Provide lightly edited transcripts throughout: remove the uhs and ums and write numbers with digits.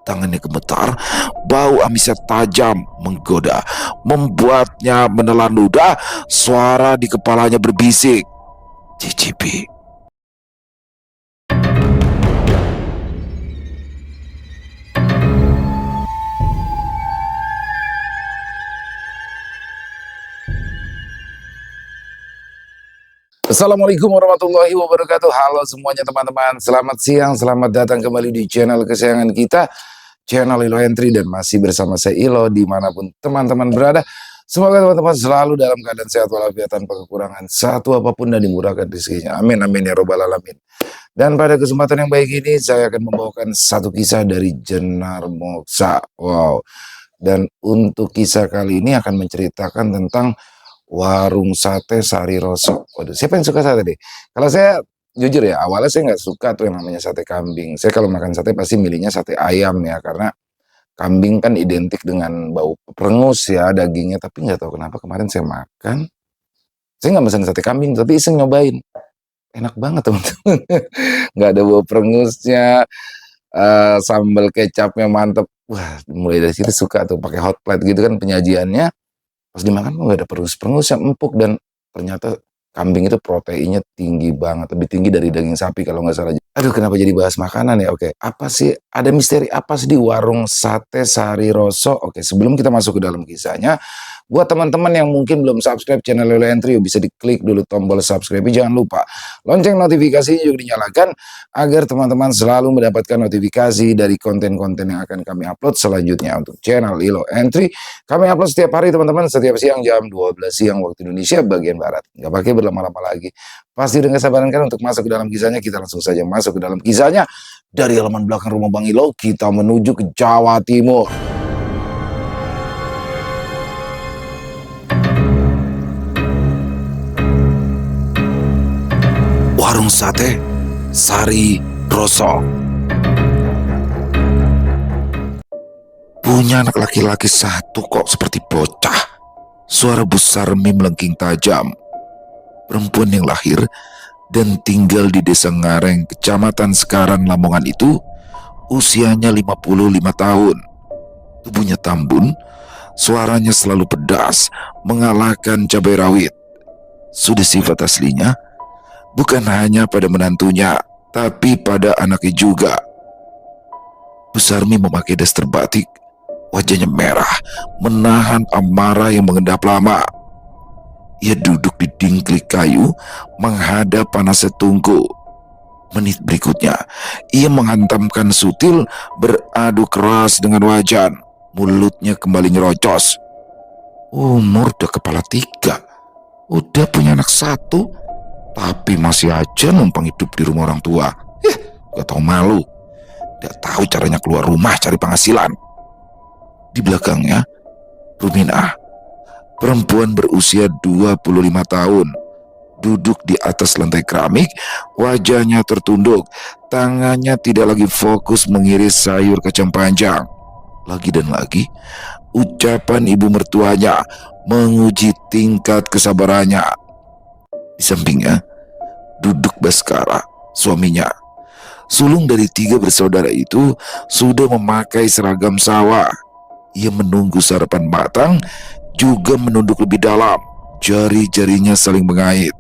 Tangannya gemetar, bau amisnya tajam, menggoda, membuatnya menelan ludah. Suara di kepalanya berbisik, cicipi. Assalamualaikum warahmatullahi wabarakatuh. Halo semuanya teman-teman, selamat siang, selamat datang kembali di channel kesayangan kita, channel Ilo Entry, dan masih bersama saya Ilo dimanapun teman-teman berada. Semoga teman-teman selalu dalam keadaan sehat walafiat tanpa kekurangan satu apapun dan dimurahkan rezekinya. Amin amin ya robbal alamin. Dan pada kesempatan yang baik ini saya akan membawakan satu kisah dari Jenar Moksa. Wow. Dan untuk kisah kali ini akan menceritakan tentang warung sate Sari Roso. Waduh, siapa yang suka sate deh? Kalau saya jujur ya, awalnya saya nggak suka tuh yang namanya sate kambing. Saya kalau makan sate pasti milihnya sate ayam ya, karena kambing kan identik dengan bau perengus ya dagingnya. Tapi nggak tahu kenapa kemarin saya makan, saya nggak pesan sate kambing, tapi iseng nyobain. Enak banget teman-teman. Nggak ada bau perengusnya, sambal kecapnya mantep. Wah, mulai dari situ suka tuh pakai hot plate gitu kan penyajiannya. Pas dimakan kok gak ada perengus yang empuk, dan ternyata kambing itu proteinnya tinggi banget, lebih tinggi dari daging sapi kalau nggak salah. Aduh, kenapa jadi bahas makanan ya? Oke, apa sih, ada misteri apa sih di warung sate Sari Roso? Oke, sebelum kita masuk ke dalam kisahnya, buat teman-teman yang mungkin belum subscribe channel Ilo Entry, bisa diklik dulu tombol subscribe. Jangan lupa lonceng notifikasinya juga dinyalakan agar teman-teman selalu mendapatkan notifikasi dari konten-konten yang akan kami upload selanjutnya untuk channel Ilo Entry. Kami upload setiap hari teman-teman, setiap siang jam 12 siang waktu Indonesia bagian Barat. Nggak pakai berlama-lama lagi. Pasti dengan kesabaran kan untuk masuk ke dalam kisahnya. Kita langsung saja masuk ke dalam kisahnya. Dari halaman belakang rumah Bang Ilo, kita menuju ke Jawa Timur. Warung sate Sari Roso. Punya anak laki-laki satu kok seperti bocah. Suara Bu Sarmi melengking tajam. Perempuan yang lahir dan tinggal di Desa Ngareng, Kecamatan Sekaran, Lamongan itu usianya 55 tahun. Tubuhnya tambun, suaranya selalu pedas, mengalahkan cabai rawit. Sudah sifat aslinya, bukan hanya pada menantunya, tapi pada anaknya juga. Bu Sarmi memakai daster batik, wajahnya merah, menahan amarah yang mengendap lama. Ia duduk di dingklik kayu, menghadap panasnya tungku. Menit berikutnya, ia menghantamkan sutil, beradu keras dengan wajan. Mulutnya kembali nyerocos. Umur udah kepala 3, udah punya anak 1, tapi masih aja numpang hidup di rumah orang tua. Gak tau malu. Gak tahu caranya keluar rumah cari penghasilan. Di belakangnya, Ruminah, perempuan berusia 25 tahun, duduk di atas lantai keramik, wajahnya tertunduk, tangannya tidak lagi fokus mengiris sayur kacang panjang. Lagi dan lagi, ucapan ibu mertuanya menguji tingkat kesabarannya. Di sampingnya, duduk Baskara, suaminya. Sulung dari 3 bersaudara itu sudah memakai seragam sawah. Ia menunggu sarapan matang, juga menunduk lebih dalam. Jari-jarinya saling mengait.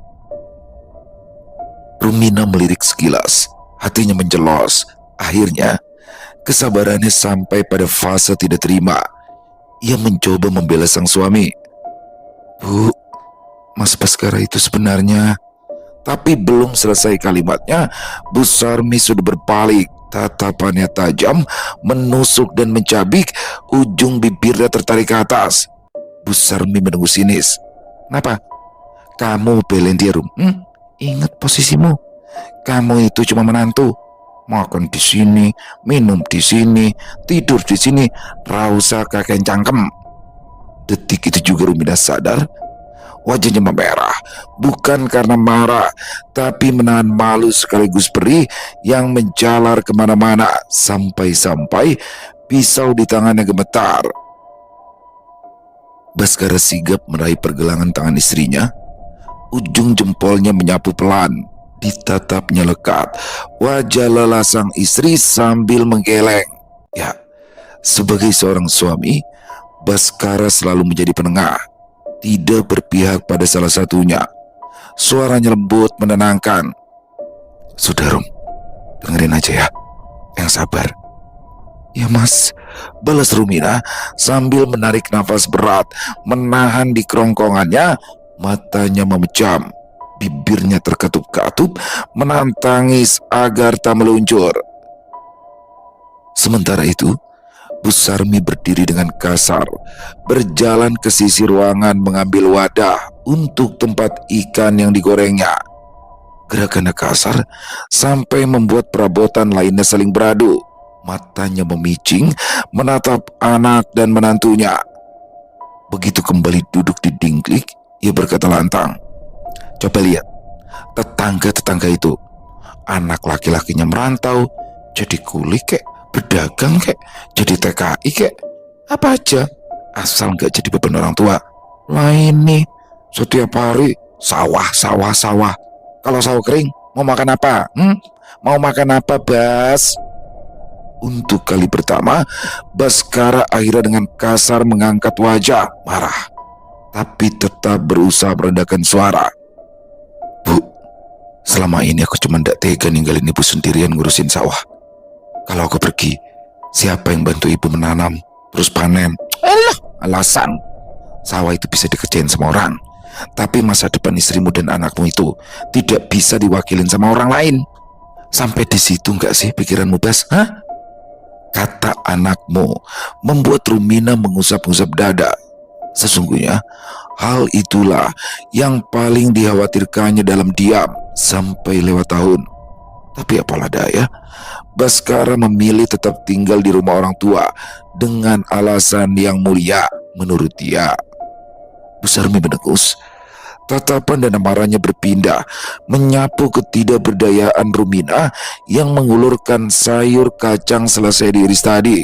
Rumina melirik sekilas, hatinya menjelos. Akhirnya, kesabarannya sampai pada fase tidak terima. Ia mencoba membela sang suami. Bu, Mas Baskara itu sebenarnya... Tapi belum selesai kalimatnya, Bu Sarmi sudah berbalik. Tatapannya tajam, menusuk dan mencabik, ujung bibirnya tertarik ke atas. Bu Sarmi menunggu sinis. Kenapa? Kamu belain dia, Rum? Ingat posisimu. Kamu itu cuma menantu. Makan di sini, minum di sini, tidur di sini, rausa kakek cangkem. Detik itu juga Rumina sadar. Wajahnya memerah, bukan karena marah, tapi menahan malu sekaligus perih yang menjalar kemana-mana, sampai-sampai pisau di tangannya gemetar. Baskara sigap meraih pergelangan tangan istrinya. Ujung jempolnya menyapu pelan, ditatapnya lekat. Wajah lelah sang istri sambil menggeleng. Ya, Sebagai seorang suami, Baskara selalu menjadi penengah, tidak berpihak pada salah satunya. Suaranya lembut menenangkan. "Sudah Rum, dengerin aja ya, yang sabar." "Ya Mas," balas Rumina sambil menarik nafas berat, menahan di kerongkongannya, matanya memejam, bibirnya terkatup-katup, menahan tangis agar tak meluncur. Sementara itu, Bu Sarmi berdiri dengan kasar, berjalan ke sisi ruangan mengambil wadah untuk tempat ikan yang digorengnya. Gerakannya kasar sampai membuat perabotan lainnya saling beradu. Matanya memicing, menatap anak dan menantunya. Begitu kembali duduk di dingklik, ia berkata lantang, "Coba lihat, tetangga-tetangga itu. Anak laki-lakinya merantau, jadi kuli kek, berdagang kek, jadi TKI kek. Apa aja, asal gak jadi beban orang tua. Lah ini, setiap hari sawah, sawah, sawah. Kalau sawah kering, mau makan apa? Mau makan apa, Bas?" Untuk kali pertama, Baskara akhirnya dengan kasar mengangkat wajah, marah, tapi tetap berusaha meredakan suara. "Bu, selama ini aku cuma ndak tega ninggalin ibu sendirian ngurusin sawah. Kalau aku pergi, siapa yang bantu ibu menanam, terus panen? Alasan. Sawah itu bisa dikerjain sama orang, tapi masa depan istrimu dan anakmu itu tidak bisa diwakilin sama orang lain. Sampai di situ nggak sih pikiranmu, Bas? Hah?" Kata anakmu membuat Rumina mengusap-usap dada. Sesungguhnya hal itulah yang paling dikhawatirkannya dalam diam sampai lewat tahun. Tapi apalah daya, Baskara memilih tetap tinggal di rumah orang tua dengan alasan yang mulia menurut dia. Bu Sarmi mendengus. Tatapan dan amarahnya berpindah, menyapu ketidakberdayaan Rumina yang mengulurkan sayur kacang selesai diiris tadi.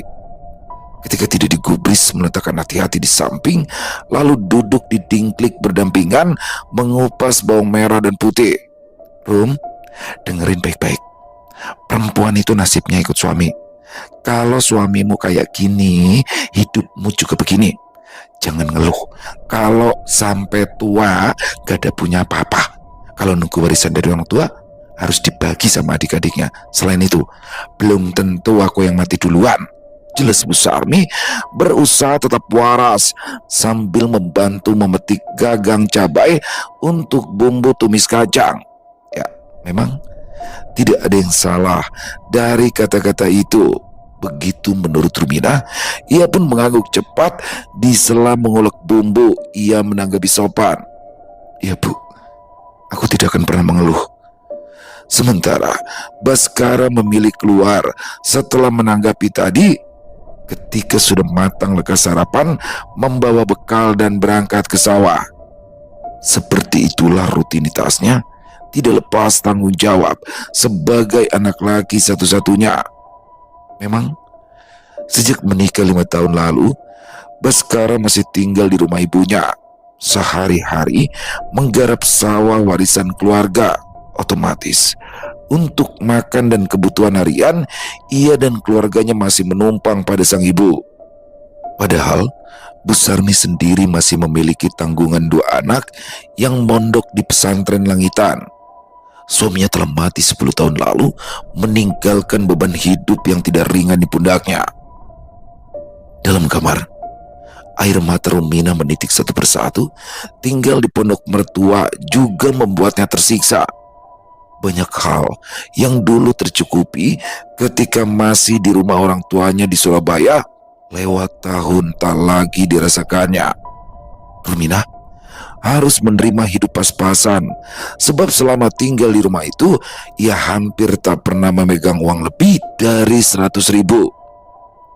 Ketika tidak digubris, meletakkan hati-hati di samping, lalu duduk di dingklik berdampingan, mengupas bawang merah dan putih. "Rum, dengerin baik-baik. Perempuan itu nasibnya ikut suami. Kalau suamimu kayak gini, hidupmu juga begini. Jangan ngeluh kalau sampai tua gak ada punya apa-apa. Kalau nunggu warisan dari orang tua, harus dibagi sama adik-adiknya. Selain itu, belum tentu aku yang mati duluan." Jelas Bu Sarmi berusaha tetap waras sambil membantu memetik gagang cabai untuk bumbu tumis kacang. Ya, memang tidak ada yang salah dari kata-kata itu. Begitu menurut Rumina, ia pun mengangguk cepat. Di sela mengulek bumbu, ia menanggapi sopan, "Ya Bu, aku tidak akan pernah mengeluh." Sementara Baskara memilih keluar setelah menanggapi tadi. Ketika sudah matang lekas sarapan, membawa bekal dan berangkat ke sawah. Seperti itulah rutinitasnya, tidak lepas tanggung jawab sebagai anak laki satu-satunya. Memang, sejak menikah 5 tahun lalu, Baskara masih tinggal di rumah ibunya. Sehari-hari menggarap sawah warisan keluarga. Otomatis, untuk makan dan kebutuhan harian, ia dan keluarganya masih menumpang pada sang ibu. Padahal, Bu Sarmi sendiri masih memiliki tanggungan 2 anak yang mondok di pesantren Langitan. Suaminya telah mati 10 tahun lalu, meninggalkan beban hidup yang tidak ringan di pundaknya. Dalam kamar, air mata Rumina menitik satu persatu. Tinggal di pondok mertua juga membuatnya tersiksa. Banyak hal yang dulu tercukupi ketika masih di rumah orang tuanya di Surabaya, lewat tahun tak lagi dirasakannya. Rumina harus menerima hidup pas-pasan, sebab selama tinggal di rumah itu, ia hampir tak pernah memegang uang lebih dari 100.000.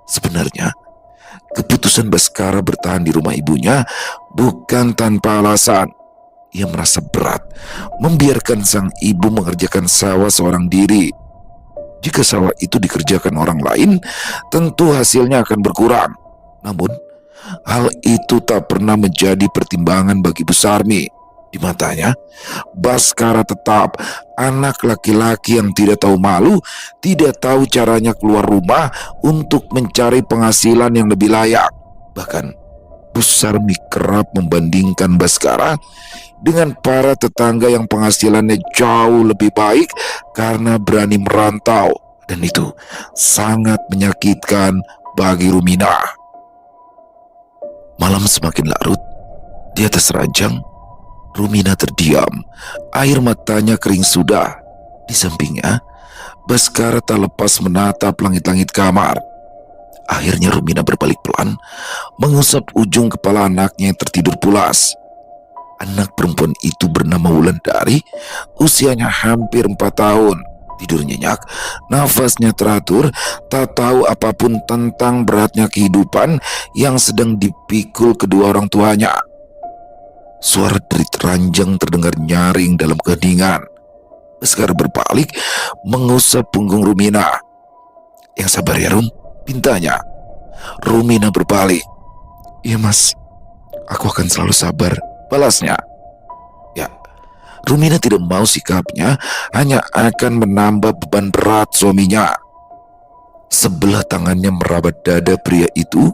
Sebenarnya, keputusan Baskara bertahan di rumah ibunya bukan tanpa alasan. Ia merasa berat membiarkan sang ibu mengerjakan sawah seorang diri. Jika sawah itu dikerjakan orang lain, tentu hasilnya akan berkurang. Namun, hal itu tak pernah menjadi pertimbangan bagi Bu Sarmi. Di matanya, Baskara tetap anak laki-laki yang tidak tahu malu, tidak tahu caranya keluar rumah untuk mencari penghasilan yang lebih layak. Bahkan, Bu Sarmi kerap membandingkan Baskara dengan para tetangga yang penghasilannya jauh lebih baik karena berani merantau. Dan itu sangat menyakitkan bagi Rumina. Malam semakin larut. Di atas ranjang, Rumina terdiam. Air matanya kering sudah. Di sampingnya, Baskara tak lepas menatap langit-langit kamar. Akhirnya Rumina berbalik pelan, mengusap ujung kepala anaknya yang tertidur pulas. Anak perempuan itu bernama Wulandari, usianya hampir 4 tahun. Tidur nyenyak, nafasnya teratur, tak tahu apapun tentang beratnya kehidupan yang sedang dipikul kedua orang tuanya. Suara derit ranjang terdengar nyaring dalam keheningan. Baskara berbalik, mengusap punggung Rumina. Yang sabar ya, Rum, pintanya. Rumina berbalik. Iya mas, aku akan selalu sabar, balasnya. Ya, Rumina tidak mau sikapnya hanya akan menambah beban berat suaminya. Sebelah tangannya merabat dada pria itu,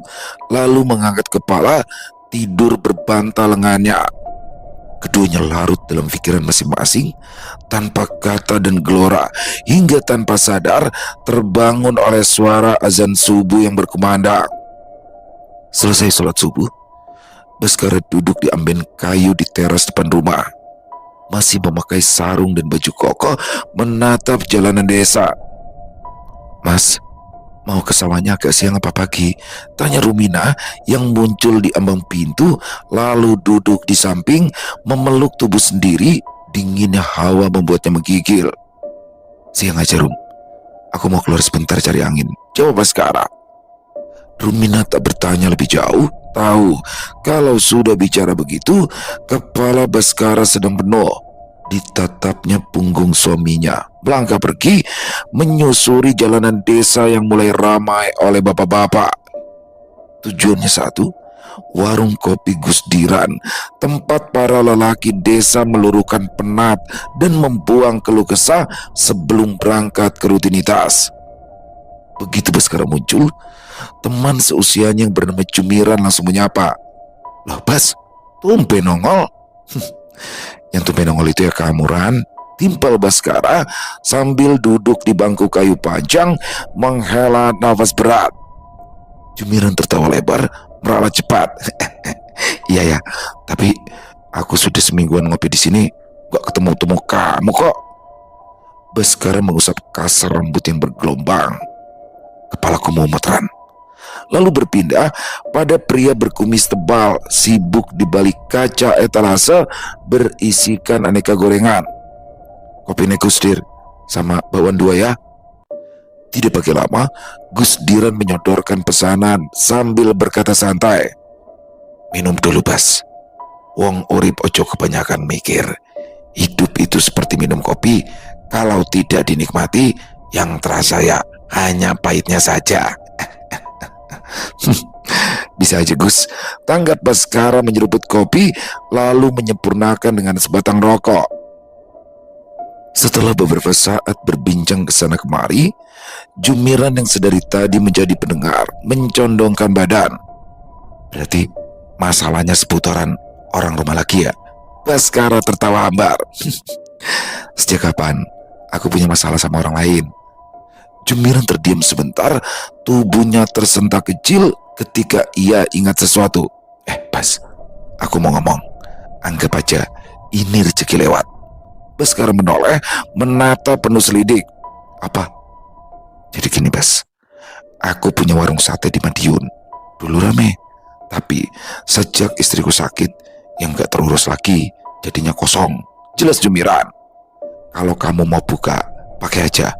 lalu mengangkat kepala, tidur berbantal lengannya. Keduanya larut dalam pikiran masing-masing, tanpa kata dan gelora, hingga tanpa sadar terbangun oleh suara azan subuh yang berkumandang. Selesai sholat subuh, Baskara duduk di amben kayu di teras depan rumah. Masih memakai sarung dan baju koko, menatap jalanan desa. Mas, mau ke sawahnya agak siang apa pagi? Tanya Rumina yang muncul di ambang pintu, lalu duduk di samping, memeluk tubuh sendiri. Dinginnya hawa membuatnya menggigil. Siang aja, Rum. Aku mau keluar sebentar cari angin, jawab Baskara. Rumina tak bertanya lebih jauh, tahu kalau sudah bicara begitu, kepala Baskara sedang penuh. Ditatapnya punggung suaminya, melangkah pergi, menyusuri jalanan desa yang mulai ramai oleh bapak-bapak. Tujuannya satu, warung kopi Gus Diran, tempat para lelaki desa meluruhkan penat dan membuang keluh kesah sebelum berangkat ke rutinitas. Begitu Baskara muncul, teman seusianya yang bernama Jumiran langsung menyapa. Loh Bas, tumben nongol. Yang tumben nongol itu ya kamu, Ran, timpal Baskara sambil duduk di bangku kayu panjang menghela nafas berat. Jumiran tertawa lebar, meralat cepat. Iya ya, tapi aku sudah semingguan ngopi di sini, gak ketemu-temu kamu kok. Baskara mengusap kasar rambut yang bergelombang. Kepalaku mumet, Ran. Lalu berpindah pada pria berkumis tebal, sibuk di balik kaca etalase berisikan aneka gorengan. Kopi Gus Dir, sama bakwan 2 ya. Tidak pakai lama, Gus Diran menyodorkan pesanan sambil berkata santai. Minum dulu Bas, wong urip ojo kebanyakan mikir. Hidup itu seperti minum kopi, kalau tidak dinikmati, yang terasa ya hanya pahitnya saja. Bisa aja Gus, tanggap Baskara menyeruput kopi, lalu menyempurnakan dengan sebatang rokok. Setelah beberapa saat berbincang ke sana kemari, Jumiran yang sedari tadi menjadi pendengar mencondongkan badan. Berarti masalahnya seputaran orang rumah lagi ya? Baskara tertawa hambar. Sejak kapan aku punya masalah sama orang lain? Jumiran terdiam sebentar, tubuhnya tersentak kecil ketika ia ingat sesuatu. Bas, aku mau ngomong. Anggap aja ini rezeki lewat. Baskara menoleh, menata penuh selidik. Apa? Jadi gini Bas, aku punya warung sate di Madiun. Dulu rame, tapi sejak istriku sakit, yang gak terurus lagi, jadinya kosong. Jelas Jumiran. Kalau kamu mau buka, pakai aja.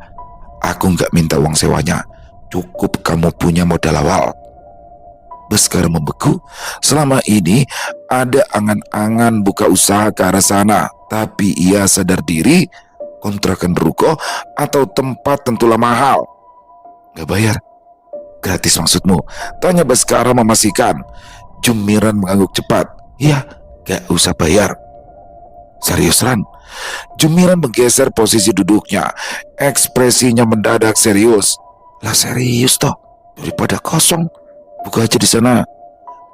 Aku gak minta uang sewanya, cukup kamu punya modal awal. Baskara membeku. Selama ini ada angan-angan buka usaha ke arah sana, tapi ia sadar diri kontrakan ruko atau tempat tentulah mahal. Gak bayar? Gratis maksudmu? Tanya Baskara memastikan. Jumiran mengangguk cepat. Iya, gak usah bayar. Serius, Ran? Jumiran menggeser posisi duduknya. Ekspresinya mendadak serius. Lah serius toh? Daripada kosong, buka aja di sana.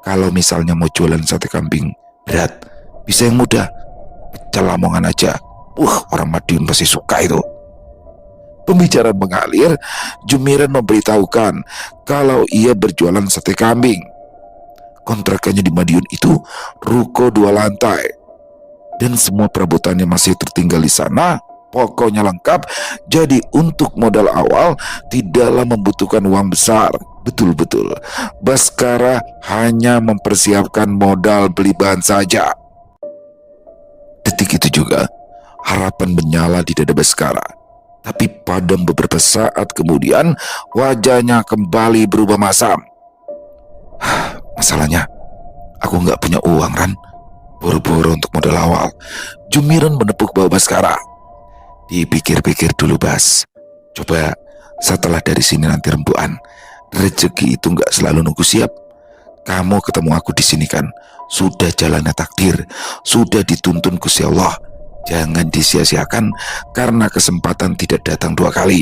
Kalau misalnya mau jualan sate kambing berat, bisa yang mudah. Pecel Lamongan aja. Orang Madiun pasti suka itu. Pembicaraan mengalir, Jumiran memberitahukan kalau ia berjualan sate kambing. Kontrakannya di Madiun itu ruko 2 lantai. Dan semua perabotannya masih tertinggal di sana. Pokoknya lengkap. Jadi untuk modal awal tidaklah membutuhkan uang besar. Betul-betul Baskara hanya mempersiapkan modal beli bahan saja. Detik itu juga harapan menyala di dada Baskara. Tapi padam beberapa saat kemudian wajahnya kembali berubah masam. Masalahnya aku gak punya uang, Ran. Boro-boro untuk modal awal. Jumiran menepuk bawah Baskara. Dipikir-pikir dulu, Bas. Coba setelah dari sini nanti rembukan. Rezeki itu gak selalu nunggu siap. Kamu ketemu aku di sini kan sudah jalannya takdir, sudah dituntun Gusti Allah. Jangan disia-siakan karena kesempatan tidak datang 2 kali.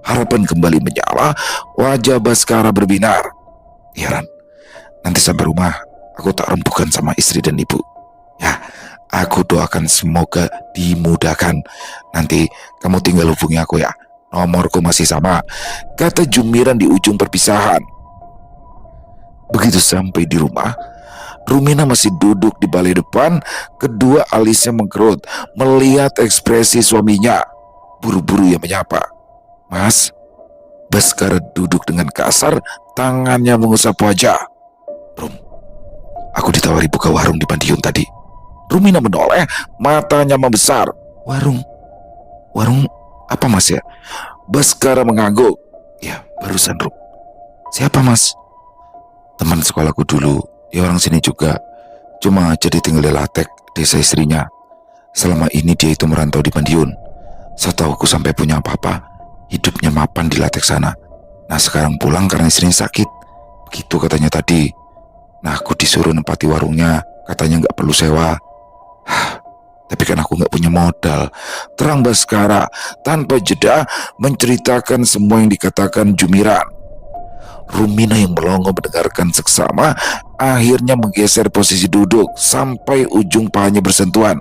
Harapan kembali menyala, wajah Baskara berbinar. Ya, Ran, nanti sampai rumah aku tak rembukan sama istri dan ibu. Ya, aku doakan semoga dimudahkan. Nanti kamu tinggal hubungi aku ya. Nomorku masih sama, kata Jumiran di ujung perpisahan. Begitu sampai di rumah, Rumina masih duduk di balai depan. Kedua alisnya mengkerut melihat ekspresi suaminya. Buru-buru ia menyapa. Mas. Baskara duduk dengan kasar, tangannya mengusap wajah. Rum, aku ditawari buka warung di Madiun tadi. Rumina menoleh, matanya membesar. Warung? Warung apa, Mas ya? Baskara mengangguk. Ya, barusan, Rum. Siapa, Mas? Teman sekolahku dulu. Dia orang sini juga. Cuma jadi tinggal di Latek, desa istrinya. Selama ini dia itu merantau di Madiun. Setahuku sampai punya apa-apa, hidupnya mapan di Latek sana. Nah sekarang pulang karena istrinya sakit. Begitu katanya tadi. Nah aku disuruh nempati warungnya. Katanya gak perlu sewa. Tapi kan aku gak punya modal. Terang Baskara tanpa jeda menceritakan semua yang dikatakan Jumiran. Rumina yang melongo mendengarkan seksama akhirnya menggeser posisi duduk sampai ujung pahanya bersentuhan.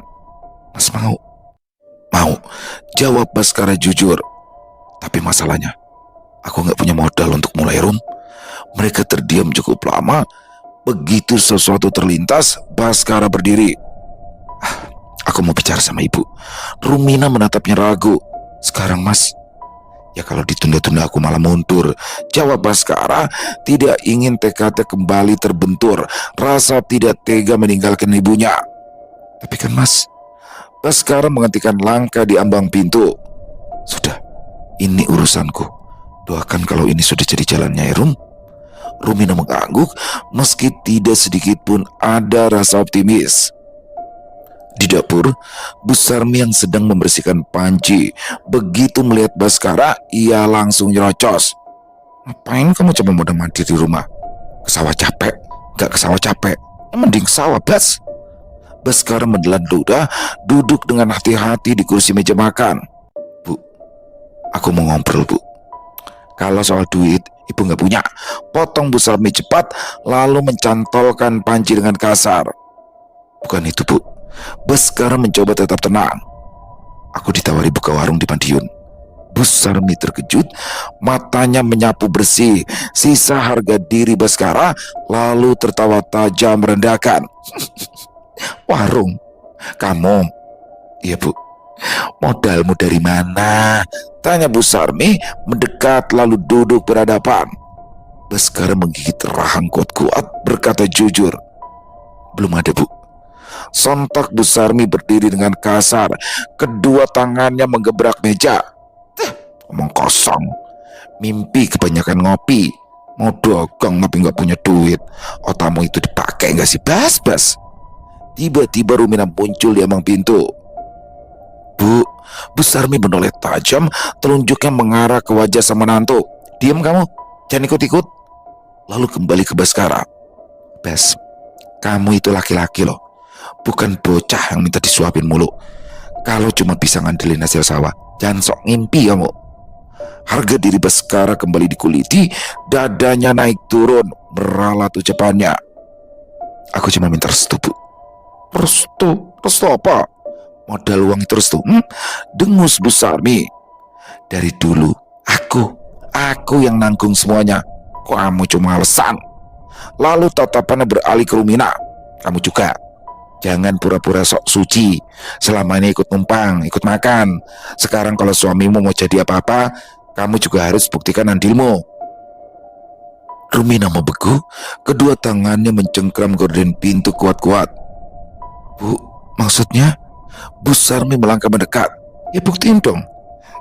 Mas mau? Mau, jawab Baskara jujur. Tapi masalahnya aku gak punya modal untuk mulai, Rum. Mereka terdiam cukup lama. Begitu sesuatu terlintas, Baskara berdiri. Aku mau bicara sama ibu. Rumina menatapnya ragu. Sekarang, Mas? Ya kalau ditunda-tunda aku malah mundur, jawab Baskara, tidak ingin tekadnya kembali terbentur. Rasa tidak tega meninggalkan ibunya. Tapi kan, Mas? Baskara menghentikan langkah di ambang pintu. Sudah, ini urusanku. Doakan kalau ini sudah jadi jalannya, ya, Rum. Rumina mengangguk meski tidak sedikit pun ada rasa optimis. Di dapur, Bu Sarmi yang sedang membersihkan panci begitu melihat Baskara, ia langsung nyerocos. Ngapain kamu coba mondar-mandir di rumah? Ke sawah capek? Gak ke sawah capek, mending sawah, Bas. Baskara menelan ludah, duduk dengan hati-hati di kursi meja makan. Bu, aku mau ngobrol, Bu. Kalau soal duit, ibu gak punya. Potong Bu Sarmi cepat, lalu mencantolkan panci dengan kasar. Bukan itu, Bu. Baskara mencoba tetap tenang. Aku ditawari buka warung di Madiun. Bu Sarmi terkejut, matanya menyapu bersih sisa harga diri Baskara, lalu tertawa tajam merendahkan. Warung? Kamu? Iya, Bu. Modalmu dari mana? Tanya Bu Sarmi mendekat lalu duduk berhadapan. Baskara menggigit rahang kuat-kuat berkata jujur. Belum ada, Bu. Sontak Bu Sarmi berdiri dengan kasar, kedua tangannya menggebrak meja. Omong kosong. Mimpi kebanyakan ngopi. Mau dagang tapi gak punya duit. Otakmu itu dipakai gak sih, Bas? Tiba-tiba Rumina muncul di ambang pintu. Bu Sarmi menoleh tajam, telunjuknya mengarah ke wajah sang menantu. Diam kamu, jangan ikut-ikut. Lalu kembali ke Baskara. Bas, kamu itu laki-laki loh. bukan bocah yang minta disuapin mulu. Kalau cuma bisa ngandelin hasil sawah, jangan sok ngimpi kamu. Harga diri Baskara kembali dikuliti, dadanya naik turun, meralat ucapannya. Aku cuma minta restu, Bu. Restu apa? Modal uang itu restu? Dengus Bu Sarmi. Dari dulu, aku yang nanggung semuanya. Kamu cuma alasan. Lalu tatapannya beralih ke Rumina. Kamu juga. Jangan pura-pura sok suci. Selama ini ikut numpang, ikut makan. Sekarang kalau suamimu mau jadi apa-apa, kamu juga harus buktikan andilmu. Rumina membeku, kedua tangannya mencengkram gorden pintu kuat-kuat. Bu, maksudnya? Bu Sarmi melangkah mendekat. Ya buktiin dong.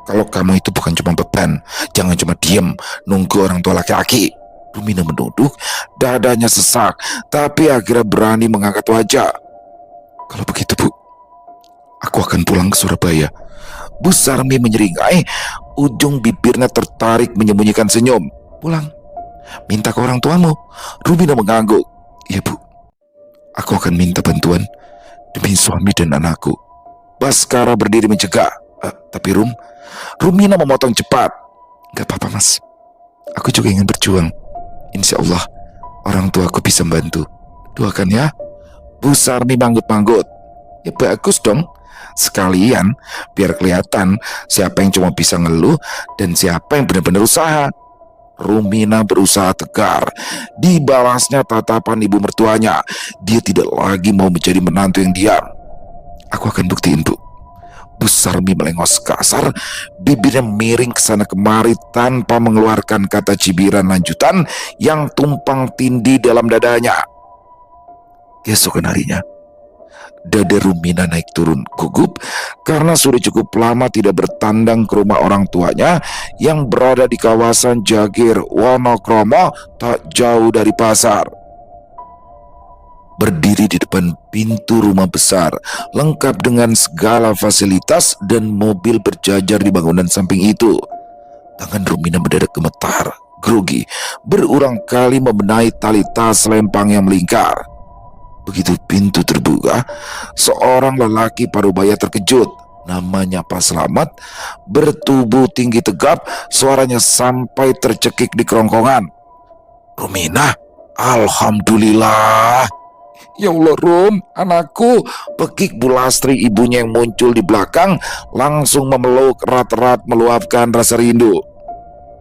Kalau kamu itu bukan cuma beban, jangan cuma diem nunggu orang tua laki-laki. Rumina menunduk, dadanya sesak, tapi akhirnya berani mengangkat wajah. Kalau begitu, Bu, aku akan pulang ke Surabaya. Bu Sarmi menyeringai, ujung bibirnya tertarik menyembunyikan senyum. Pulang? Minta ke orang tuamu? Rumina mengangguk. Iya, Bu, aku akan minta bantuan demi suami dan anakku. Baskara berdiri mencegah. Tapi Rumina memotong cepat. Gak apa-apa, Mas. Aku juga ingin berjuang. Insya Allah orang tuaku bisa membantu. Doakan ya. Bu Sarmi manggut-manggut. Ya bagus dong. Sekalian biar kelihatan siapa yang cuma bisa ngeluh dan siapa yang benar-benar usaha. Rumina berusaha tegar. Dibalasnya tatapan ibu mertuanya. Dia tidak lagi mau menjadi menantu yang diam. Aku akan buktiin, Bu. Bu Sarmi melengos kasar, bibirnya miring ke sana kemari tanpa mengeluarkan kata cibiran lanjutan yang tumpang tindih dalam dadanya. Keesokan harinya, dada Rumina naik turun gugup karena sudah cukup lama tidak bertandang ke rumah orang tuanya yang berada di kawasan Jagir, Wonokromo, tak jauh dari pasar. Berdiri di depan pintu rumah besar, lengkap dengan segala fasilitas dan mobil berjajar di bangunan samping itu. Tangan Rumina mendadak gemetar, grogi, berulang kali membenahi tali tas lempang yang melingkar. Begitu pintu terbuka, seorang lelaki parubaya terkejut. Namanya Pak Slamet, bertubuh tinggi tegap, suaranya sampai tercekik di kerongkongan. Rumina, alhamdulillah. Ya Allah, Rum, anakku. Pekik Bu Lastri, ibunya yang muncul di belakang, langsung memeluk erat-erat meluapkan rasa rindu.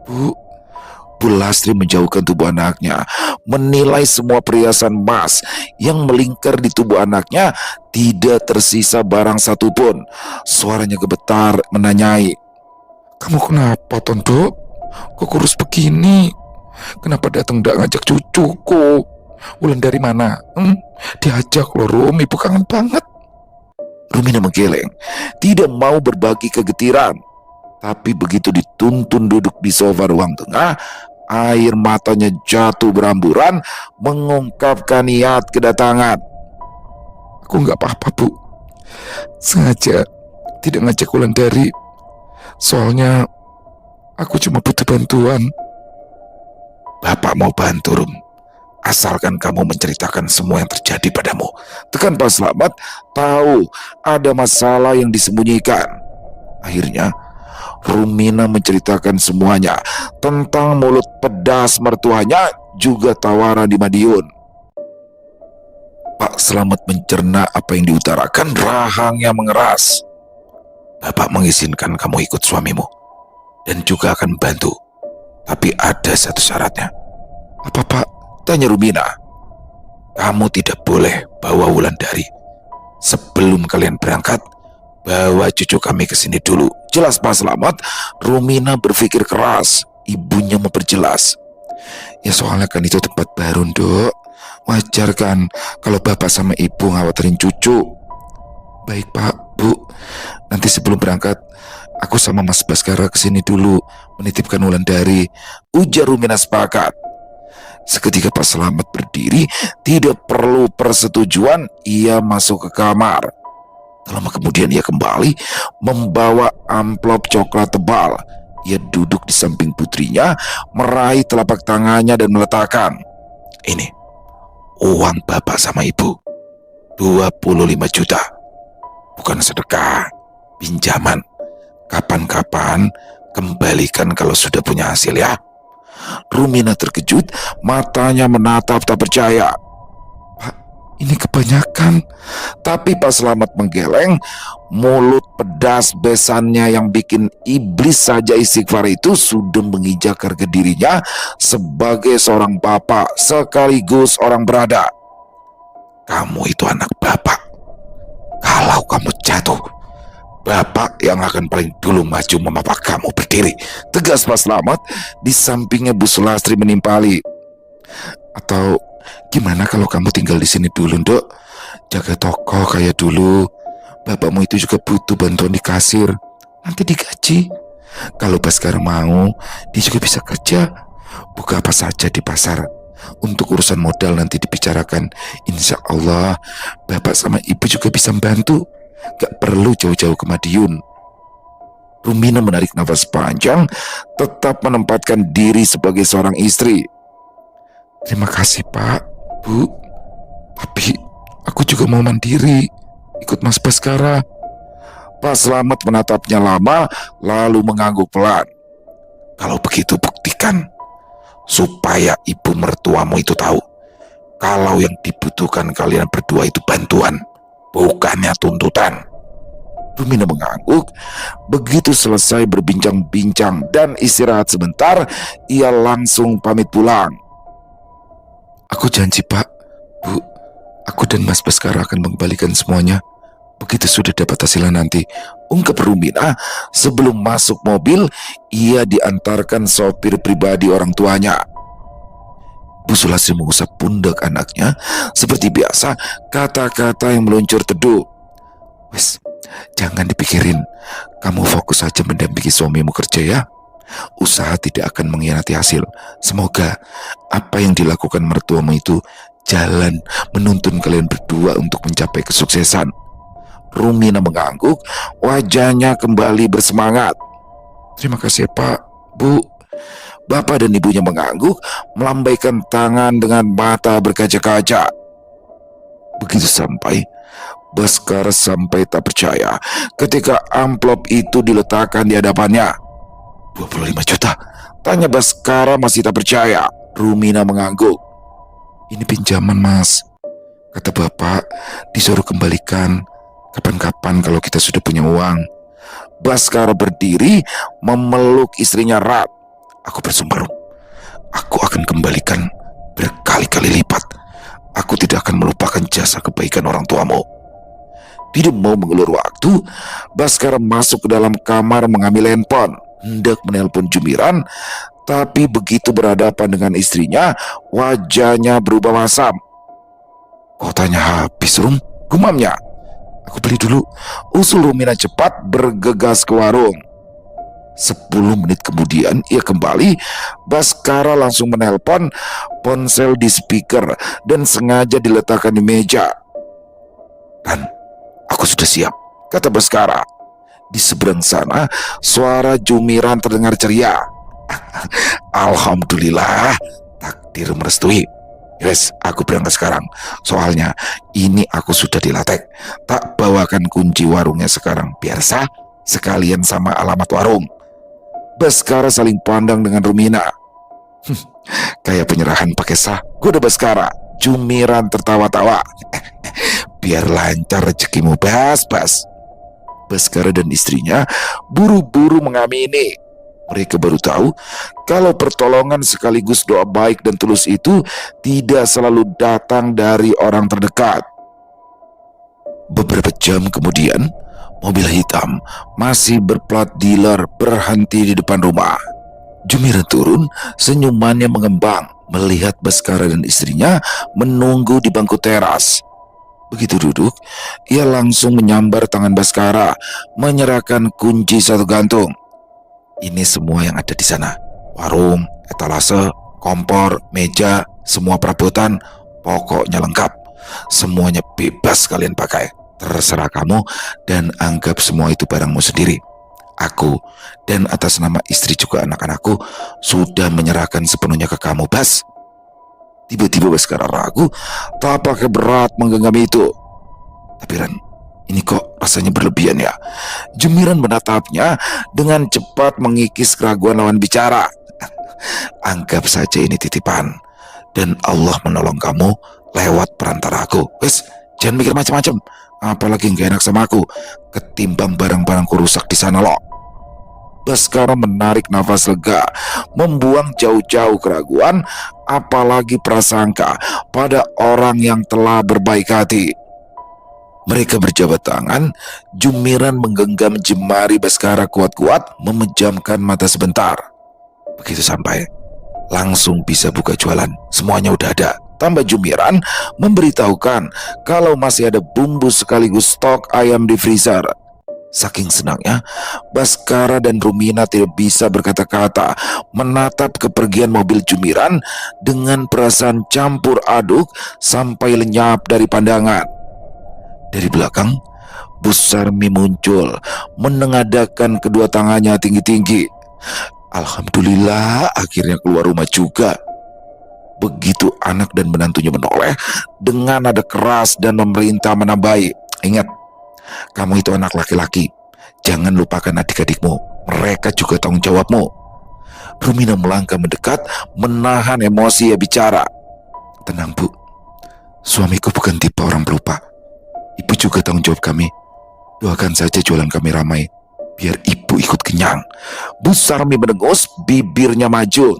Bu Lastri menjauhkan tubuh anaknya, menilai semua perhiasan emas yang melingkar di tubuh anaknya tidak tersisa barang satupun. Suaranya gemetar menanyai, kamu kenapa, Tondo? Kok kurus begini? Kenapa datang gak ngajak cucuku? Wulan dari mana? Diajak loh, Rum, ibu kangen banget. Rumina menggeleng, tidak mau berbagi kegetiran. Tapi begitu dituntun duduk di sofa ruang tengah, air matanya jatuh beramburan, mengungkapkan niat kedatangan. Aku gak apa-apa, Bu. Sengaja tidak ngajak Wulan dari. Soalnya aku cuma butuh bantuan. Bapak mau bantu, Rum. Asalkan kamu menceritakan semua yang terjadi padamu. Tekan Pak Slamet tahu ada masalah yang disembunyikan. Akhirnya Rumina menceritakan semuanya tentang mulut pedas mertuanya, juga tawaran di Madiun. Pak Slamet mencerna apa yang diutarakan, rahangnya mengeras. Bapak mengizinkan kamu ikut suamimu dan juga akan membantu. Tapi ada satu syaratnya. Apa, Pak? Tanya Rumina. Kamu tidak boleh bawa Wulandari. Sebelum kalian berangkat, bawa cucu kami ke sini dulu. Jelas Pak Slamet. Rumina berpikir keras. Ibunya memperjelas. Ya soalnya kan itu tempat baru, Dok. Wajar kan kalau bapak sama ibu ngawatirin cucu. Baik, Pak, Bu. Nanti sebelum berangkat, aku sama Mas Baskara ke sini dulu menitipkan Wulandari. Ujar Rumina sepakat. Seketika Pak Slamet berdiri, tidak perlu persetujuan, ia masuk ke kamar. Tak lama kemudian ia kembali membawa amplop coklat tebal. Ia duduk di samping putrinya, meraih telapak tangannya dan meletakkan. Ini uang bapak sama ibu. 25 juta. Bukan sedekah, pinjaman. Kapan-kapan kembalikan kalau sudah punya hasil ya. Rumina terkejut, matanya menatap tak percaya. Pak, ini kebanyakan. Tapi Pak Selamat menggeleng, mulut pedas besannya yang bikin iblis saja istighfar itu sudah menginjak harga dirinya sebagai seorang bapak sekaligus orang berada. Kamu itu anak bapak. Kalau kamu jatuh, bapak yang akan paling dulu maju memapak kamu berdiri. Tegas Pak Selamat. Di sampingnya Bu Sulastri menimpali. Atau gimana kalau kamu tinggal di sini dulu, Dok? Jaga toko kayak dulu. Bapakmu itu juga butuh bantuan di kasir. Nanti digaji. Kalau Baskara mau, dia juga bisa kerja. Buka apa saja di pasar. Untuk urusan modal nanti dibicarakan. Insya Allah bapak sama ibu juga bisa membantu. Gak perlu jauh-jauh ke Madiun. Rumina menarik nafas panjang, tetap menempatkan diri sebagai seorang istri. Terima kasih Pak, Bu. Tapi aku juga mau mandiri, ikut Mas Baskara. Pak Selamat menatapnya lama, lalu mengangguk pelan. Kalau begitu buktikan, supaya ibu mertuamu itu tahu kalau yang dibutuhkan kalian berdua itu bantuan, bukannya tuntutan. Rumina mengangguk. Begitu selesai berbincang-bincang dan istirahat sebentar, ia langsung pamit pulang. Aku janji Pak, Bu, aku dan Mas Baskara akan mengembalikan semuanya begitu sudah dapat hasilnya nanti, ungkap Rumina. Sebelum masuk mobil, ia diantarkan sopir pribadi orang tuanya. Bu Sulastri mengusap pundak anaknya. Seperti biasa, kata-kata yang meluncur teduh. Wes, jangan dipikirin. Kamu fokus saja mendampingi suamimu kerja ya. Usaha tidak akan mengkhianati hasil. Semoga apa yang dilakukan mertuamu itu jalan menuntun kalian berdua untuk mencapai kesuksesan. Rumina mengangguk, wajahnya kembali bersemangat. Terima kasih Pak, Bu. Bapak dan ibunya mengangguk, melambaikan tangan dengan mata berkaca-kaca. Begitu sampai, Baskara sampai tak percaya ketika amplop itu diletakkan di hadapannya. 25 juta? Tanya Baskara masih tak percaya. Rumina mengangguk. Ini pinjaman Mas. Kata Bapak, disuruh kembalikan kapan-kapan kalau kita sudah punya uang. Baskara berdiri memeluk istrinya erat. Aku bersumpah, aku akan kembalikan berkali-kali lipat. Aku tidak akan melupakan jasa kebaikan orang tuamu. Tidak mau mengulur waktu, Baskara masuk ke dalam kamar mengambil handphone, hendak menelpon Jumiran, tapi begitu berhadapan dengan istrinya, wajahnya berubah masam. Kotanya habis, Rum, gumamnya. Aku beli dulu, usul Rumina cepat bergegas ke warung. 10 menit kemudian ia kembali. Baskara langsung menelpon, ponsel di speaker dan sengaja diletakkan di meja. Dan aku sudah siap, kata Baskara. Di seberang sana suara Jumiran terdengar ceria. Alhamdulillah, takdir merestui. Yes, aku berangkat sekarang. Soalnya ini aku sudah dilatek. Tak bawakan kunci warungnya sekarang, biar sah sekalian sama alamat warung. Baskara saling pandang dengan Rumina. Kayak penyerahan pakai sah, goda Baskara. Jumiran tertawa-tawa. Biar lancar rezekimu, Bas. Baskara dan istrinya buru-buru mengamini. Mereka baru tahu kalau pertolongan sekaligus doa baik dan tulus itu tidak selalu datang dari orang terdekat. Beberapa jam kemudian, mobil hitam masih berplat dealer berhenti di depan rumah. Jumiran turun, senyumannya mengembang melihat Baskara dan istrinya menunggu di bangku teras. Begitu duduk, ia langsung menyambar tangan Baskara, menyerahkan kunci satu gantung. Ini semua yang ada di sana. Warung, etalase, kompor, meja, semua perabotan, pokoknya lengkap. Semuanya bebas kalian pakai. Terserah kamu dan anggap semua itu barangmu sendiri. Aku dan atas nama istri juga anak-anakku sudah menyerahkan sepenuhnya ke kamu, Bas. Tiba-tiba Baskara ragu, tapaknya berat menggenggam itu. Tapi Ren, ini kok rasanya berlebihan ya? Jumiran menatapnya dengan cepat mengikis keraguan lawan bicara. Anggap saja ini titipan, dan Allah menolong kamu lewat perantara aku. Wes, jangan mikir macam-macam. Apalagi gak enak sama aku, ketimbang barang-barangku rusak di sana loh. Baskara menarik nafas lega, membuang jauh-jauh keraguan, apalagi prasangka pada orang yang telah berbaik hati. Mereka berjabat tangan, Jumiran menggenggam jemari Baskara kuat-kuat, memejamkan mata sebentar. Begitu sampai, langsung bisa buka jualan, semuanya udah ada. Tambah Jumiran memberitahukan kalau masih ada bumbu sekaligus stok ayam di freezer. Saking senangnya, Baskara dan Rumina tidak bisa berkata-kata, menatap kepergian mobil Jumiran dengan perasaan campur aduk sampai lenyap dari pandangan. Dari belakang, Bu Sarmi muncul, menengadahkan kedua tangannya tinggi-tinggi. Alhamdulillah, akhirnya keluar rumah juga. Begitu anak dan menantunya menoleh dengan nada keras dan memerintah menambahi, ingat, kamu itu anak laki-laki, jangan lupakan adik-adikmu, mereka juga tanggung jawabmu. Rumina melangkah mendekat, menahan emosi ya bicara. Tenang Bu, suamiku bukan tipe orang pelupa. Ibu juga tanggung jawab kami. Doakan saja jualan kami ramai, biar ibu ikut kenyang. Bu Sarmi mendengus, bibirnya maju.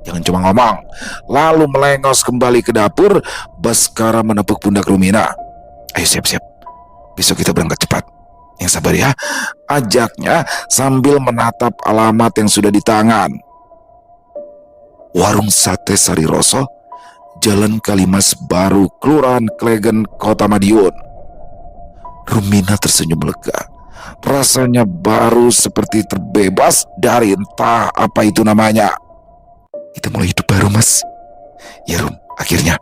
Jangan cuma ngomong. Lalu melengos kembali ke dapur. Baskara menepuk pundak Rumina. Ayo siap-siap, besok kita berangkat cepat. Yang sabar ya, ajaknya sambil menatap alamat yang sudah di tangan. Warung Sate Sari Roso, Jalan Kalimas Baru, Kelurahan Klegen, Kota Madiun. Rumina tersenyum lega. Rasanya baru seperti terbebas dari entah apa itu namanya. Kita mulai hidup baru, Mas. Ya Rum, akhirnya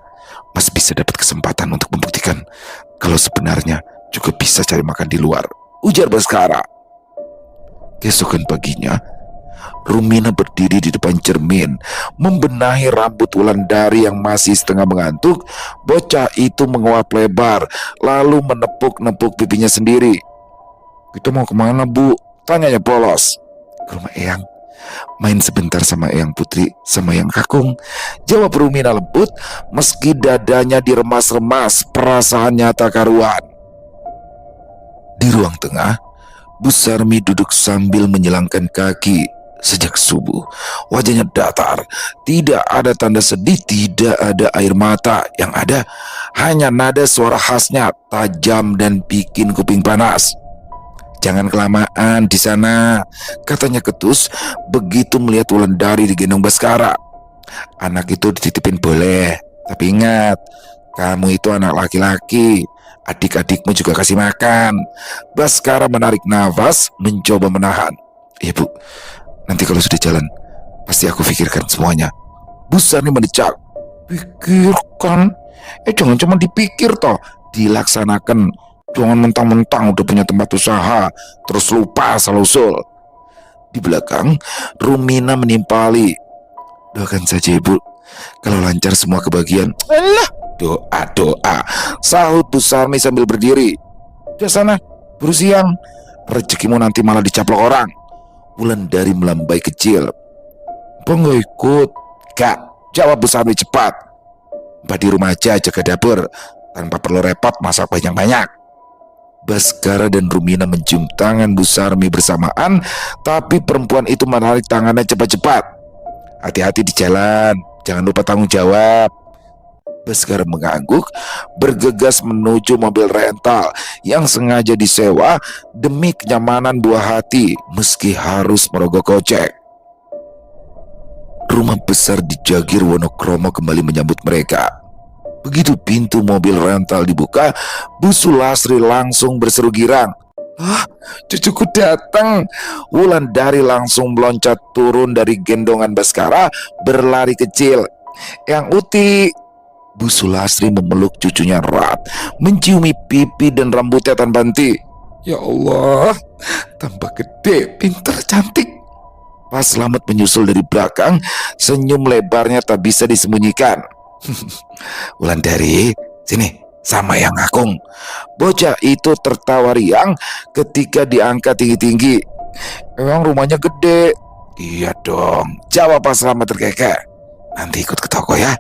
Mas bisa dapat kesempatan untuk membuktikan kalau sebenarnya juga bisa cari makan di luar, ujar Baskara. Keesokan paginya, Rumina berdiri di depan cermin, membenahi rambut Wulandari yang masih setengah mengantuk. Bocah itu menguap lebar, lalu menepuk-nepuk pipinya sendiri. Kita mau kemana, Bu? Tanyanya polos. Ke rumah Eyang. Main sebentar sama Eyang Putri, sama Eyang Kakung, jawab Rumina lembut, meski dadanya diremas-remas perasaannya tak karuan. Di ruang tengah, Bu Sarmi duduk sambil menyilangkan kaki. Sejak subuh, wajahnya datar, tidak ada tanda sedih, tidak ada air mata. Yang ada hanya nada suara khasnya, tajam dan bikin kuping panas. Jangan kelamaan di sana, katanya ketus begitu melihat Wulandari digendong Baskara. Anak itu dititipin boleh, tapi ingat, kamu itu anak laki-laki, adik-adikmu juga kasih makan. Baskara menarik nafas, mencoba menahan. Ya Bu, nanti kalau sudah jalan, pasti aku pikirkan semuanya. Bu Sarmi mendecak. Pikirkan? Jangan cuma dipikir toh, dilaksanakan. Jangan mentang-mentang udah punya tempat usaha, terus lupa asal-usul. Di belakang, Rumina menimpali. Doakan saja Ibu, kalau lancar semua kebagian. Alah, doa, sahut Bu Sarmi sambil berdiri. Udah sana, buru siang, rezekimu nanti malah dicaplok orang. Wulandari melambai kecil. Bang gak ikut? Gak, jawab Bu Sarmi cepat. Mbak di rumah aja jaga dapur, tanpa perlu repot masak banyak-banyak. Baskara dan Rumina mencium tangan Bu Sarmi bersamaan, tapi perempuan itu menarik tangannya cepat-cepat. Hati-hati di jalan, jangan lupa tanggung jawab. Baskara mengangguk, bergegas menuju mobil rental yang sengaja disewa demi kenyamanan buah hati, meski harus merogoh kocek. Rumah besar di Jagir Wonokromo kembali menyambut mereka. Begitu pintu mobil rental dibuka, Bu Sulasri langsung berseru girang. Ah, cucuku datang. Wulandari langsung meloncat turun dari gendongan Baskara, berlari kecil. Yang Uti. Bu Sulasri memeluk cucunya erat, menciumi pipi dan rambutnya tanpa henti. Ya Allah, tambah gede, pintar, cantik. Pas Slamet menyusul dari belakang, senyum lebarnya tak bisa disembunyikan. Wulandari, sini, sama yang ngakung. Bocah itu tertawa riang ketika diangkat tinggi-tinggi. Emang rumahnya gede? Iya dong, jawab Pak Slamet terkekeh. Nanti ikut ke toko ya,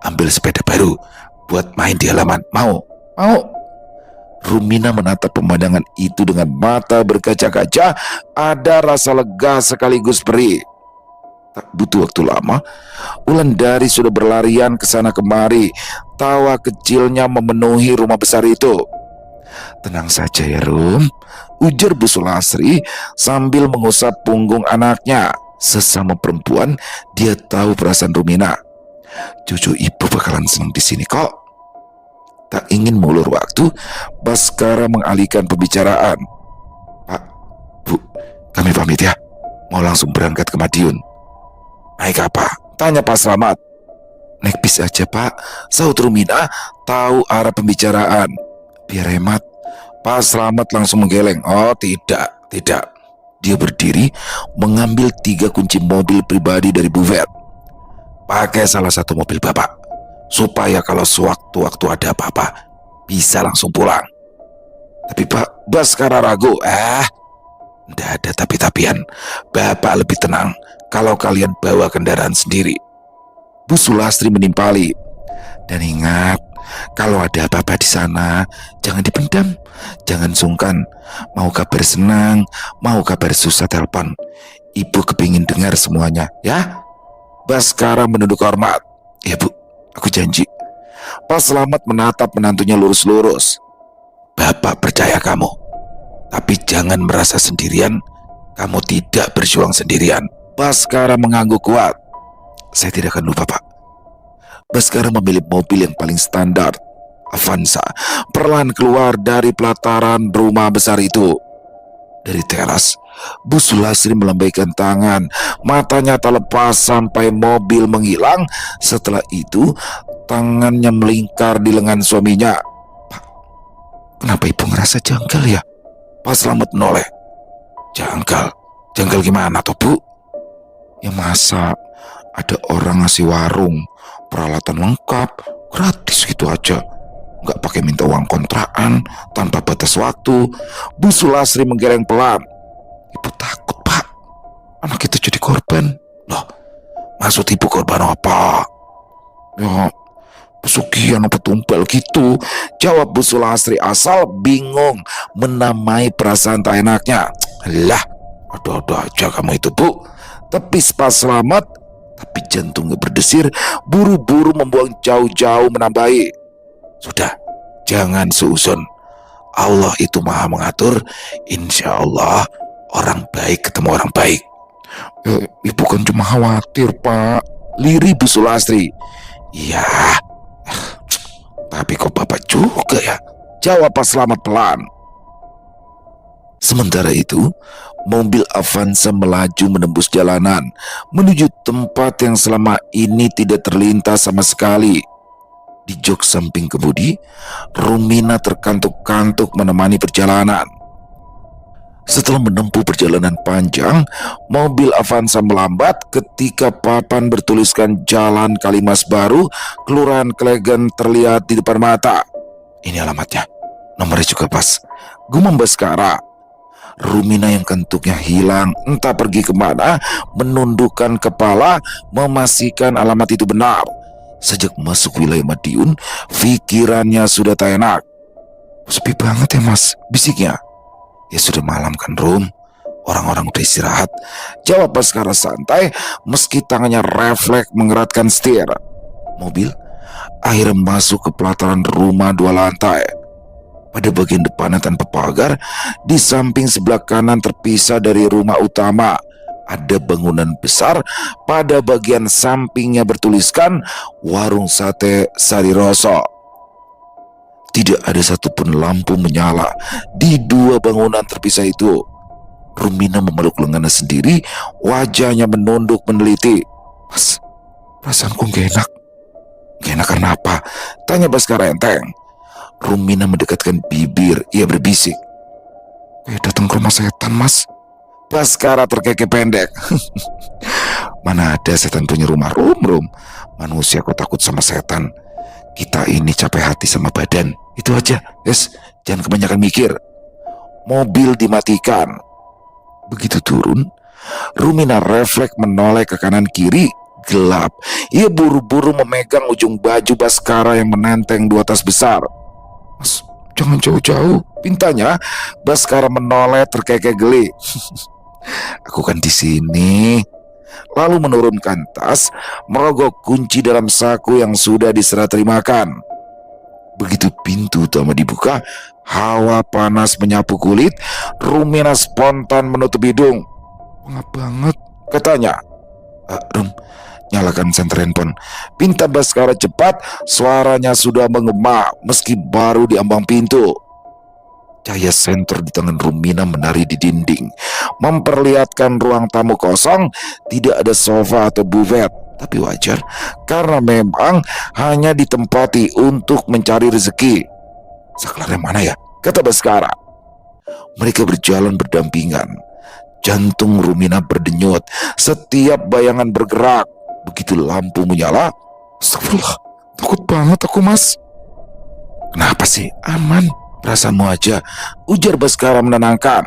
ambil sepeda baru buat main di halaman. Mau? Mau. Rumina menatap pemandangan itu dengan mata berkaca-kaca, ada rasa lega sekaligus perih. Tak butuh waktu lama, Wulandari sudah berlarian ke sana kemari. Tawa kecilnya memenuhi rumah besar itu. Tenang saja ya Rum, ujar Bu Sulastri sambil mengusap punggung anaknya. Sesama perempuan, dia tahu perasaan Rumina. Cucu ibu bakalan senang di sini kok. Tak ingin mengulur waktu, Baskara mengalihkan pembicaraan. Pak, Bu, kami pamit ya. Mau langsung berangkat ke Madiun. Naik apa? Tanya Pak Slamet. Naik bis aja Pak, sahut Rumina tahu arah pembicaraan. Biar hemat. Pak Slamet langsung menggeleng. Oh tidak. Dia berdiri mengambil 3 kunci mobil pribadi dari bufet. Pakai salah satu mobil Bapak, supaya kalau sewaktu-waktu ada apa-apa bisa langsung pulang. Tapi Pak, Baskara ragu. Nggak ada tapi-tapian. Bapak lebih tenang kalau kalian bawa kendaraan sendiri. Bu Sulastri menimpali. Dan ingat, kalau ada apa-apa di sana, jangan dipendam, jangan sungkan. Mau kabar senang, mau kabar susah, telepon. Ibu kepingin dengar semuanya, ya. Baskara menunduk hormat. Ya Bu, aku janji. Pak Slamet menatap menantunya lurus-lurus. Bapak percaya kamu, tapi jangan merasa sendirian. Kamu tidak berjuang sendirian. Baskara mengangguk kuat. Saya tidak akan lupa Pak. Baskara memilih mobil yang paling standar, Avanza, perlahan keluar dari pelataran rumah besar itu. Dari teras, Bu Sulastri melambaikan tangan, matanya tak lepas sampai mobil menghilang. Setelah itu, tangannya melingkar di lengan suaminya. Pak, kenapa ibu ngerasa janggal ya? Pak Slamet menoleh. Janggal gimana toh Bu? Ya masa ada orang ngasih warung, peralatan lengkap, gratis gitu aja, nggak pakai minta uang kontrakan, tanpa batas waktu. Bu Sulastri menggeleng pelan. Ibu takut Pak, anak kita jadi korban. Loh, maksud ibu korban apa? Ya, pesugihan apa tumpel gitu, jawab Bu Sulastri asal bingung menamai perasaan tak enaknya. Lah, ada-ada aja kamu itu Bu, tepis Pak Slamet. Tapi jantungnya berdesir, buru-buru membuang jauh-jauh menambahi. Sudah, jangan seuzon. Allah itu maha mengatur. Insya Allah orang baik ketemu orang baik. Ya, ibu kan cuma khawatir Pak, lirih Bu Sulastri. Iya, tapi kok Bapak juga ya, jawab Pak Slamet pelan. Sementara itu, mobil Avanza melaju menembus jalanan menuju tempat yang selama ini tidak terlintas sama sekali. Di jok samping kemudi, Rumina terkantuk-kantuk menemani perjalanan. Setelah menempuh perjalanan panjang, mobil Avanza melambat ketika papan bertuliskan Jalan Kalimas Baru, Kelurahan Klegen terlihat di depan mata. Ini alamatnya, nomornya juga pas, gumam Baskara. Rumina yang kantuknya hilang, entah pergi kemana, menundukkan kepala, memastikan alamat itu benar. Sejak masuk wilayah Madiun, pikirannya sudah tak enak. Sepi banget ya Mas, bisiknya. Ya sudah malam kan Rum, orang-orang udah istirahat, jawab Baskara santai meski tangannya refleks mengeratkan setir. Mobil akhirnya masuk ke pelataran rumah 2 lantai. Pada bagian depannya tanpa pagar, di samping sebelah kanan terpisah dari rumah utama, ada bangunan besar. Pada bagian sampingnya bertuliskan Warung Sate Sariroso. Tidak ada satupun lampu menyala di 2 bangunan terpisah itu. Rumina memeluk lengannya sendiri, wajahnya menunduk meneliti. Mas, perasaanku gak enak. Gak enak karena apa? Tanya Baskara enteng. Rumina mendekatkan bibir, ia berbisik. Kayak datang ke rumah setan Mas. Baskara terkekeh pendek. Mana ada setan punya rumah Rum. Manusia kok takut sama setan. Kita ini capek hati sama badan. Itu aja, yes, jangan kebanyakan mikir. Mobil dimatikan. Begitu turun, Rumina refleks menoleh ke kanan kiri, gelap. Ia buru-buru memegang ujung baju Baskara yang menenteng dua tas besar. Mas, jangan jauh-jauh, pintanya. Baskara menoleh terkekeh geli. Aku kan di sini. Lalu menurunkan tas, merogoh kunci dalam saku yang sudah diserah terimakan. Begitu pintu utama dibuka, hawa panas menyapu kulit. Rumina spontan menutup hidung. Pengap banget, katanya. Rum, nyalakan senter handphone. Pinta Baskara cepat, suaranya sudah menggema meski baru di ambang pintu. Cahaya senter di tangan Rumina menari di dinding, memperlihatkan ruang tamu kosong, tidak ada sofa atau buffet. Tapi wajar, karena memang hanya ditempati untuk mencari rezeki. Saklarnya mana ya? Kata Baskara. Mereka berjalan berdampingan. Jantung Rumina berdenyut, setiap bayangan bergerak. Begitu lampu menyala, astagfirullah, takut banget aku, Mas. Kenapa sih? Aman, perasaanmu aja, ujar Baskara menenangkan.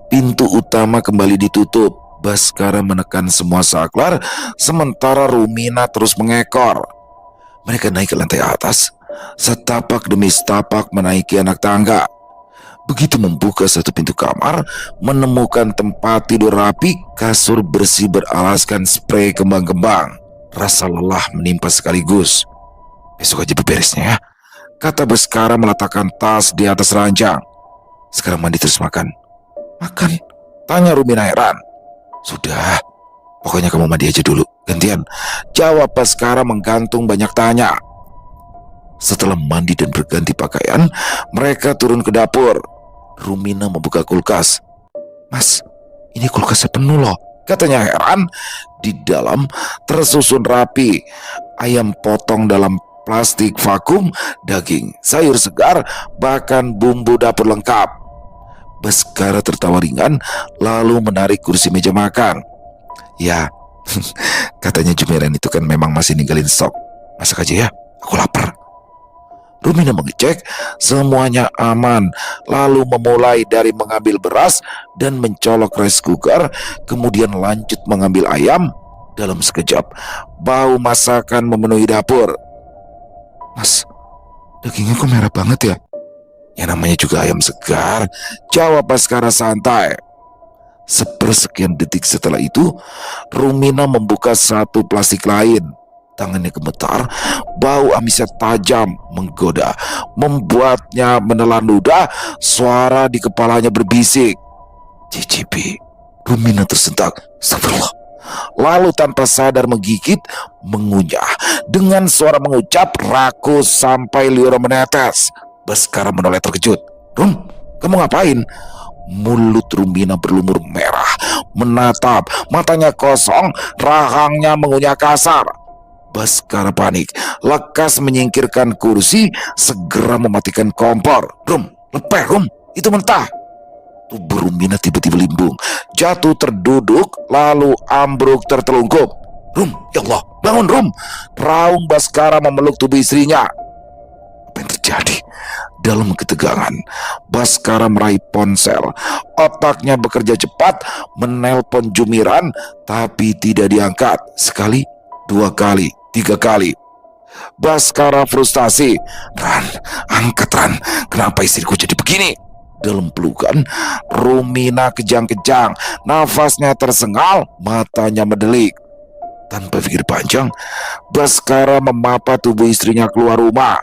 Pintu utama kembali ditutup. Baskara menekan semua saklar, sementara Rumina terus mengekor. Mereka naik ke lantai atas, setapak demi setapak menaiki anak tangga. Begitu membuka satu pintu kamar, menemukan tempat tidur rapi, kasur bersih beralaskan sprei kembang-kembang. Rasa lelah menimpa sekaligus. Besok aja beberesnya ya, kata Baskara meletakkan tas di atas ranjang. Sekarang mandi terus makan. Makan? Tanya Rumina heran. Sudah, pokoknya kamu mandi aja dulu, gantian, jawab Baskara menggantung banyak tanya. Setelah mandi dan berganti pakaian, mereka turun ke dapur. Rumina membuka kulkas. Mas, ini kulkasnya penuh loh, katanya heran. Di dalam tersusun rapi, ayam potong dalam plastik vakum, daging, sayur segar, bahkan bumbu dapur lengkap. Baskara tertawa ringan, lalu menarik kursi meja makan. Ya, katanya Jumiran itu kan memang masih ninggalin stok. Masak aja ya, aku lapar. Rumina mengecek semuanya aman, lalu memulai dari mengambil beras dan mencolok rice cooker, kemudian lanjut mengambil ayam. Dalam sekejap, bau masakan memenuhi dapur. Mas, dagingnya kok merah banget ya? Ya namanya juga ayam segar, jawab Baskara santai. Sepersekian detik setelah itu, Rumina membuka satu plastik lain. Tangannya gemetar, bau amisnya tajam, menggoda, membuatnya menelan ludah. Suara di kepalanya berbisik. Cicipi. Rumina tersentak. Astagfirullah. Lalu tanpa sadar menggigit, mengunyah. Dengan suara mengucap rakus sampai liur menetes. Baskara menoleh terkejut. Rum, kamu ngapain? Mulut Rumina berlumur merah, menatap, matanya kosong, rahangnya mengunyah kasar. Baskara panik, lekas menyingkirkan kursi, segera mematikan kompor. Rum, lepeh Rum, itu mentah. Tubuh Rumina tiba-tiba limbung, jatuh terduduk, lalu ambruk tertelungkup. Rum, ya Allah, bangun Rum. Raung Baskara memeluk tubuh istrinya. Apa yang terjadi? Dalam ketegangan, Baskara meraih ponsel. Otaknya bekerja cepat, menelpon Jumiran, tapi tidak diangkat. Sekali, dua kali, tiga kali. Baskara frustasi. Ran, angkat Ran, kenapa istriku jadi begini? Dalam pelukan, Rumina kejang-kejang, nafasnya tersengal, matanya mendelik. Tanpa pikir panjang, Baskara memapa tubuh istrinya keluar rumah.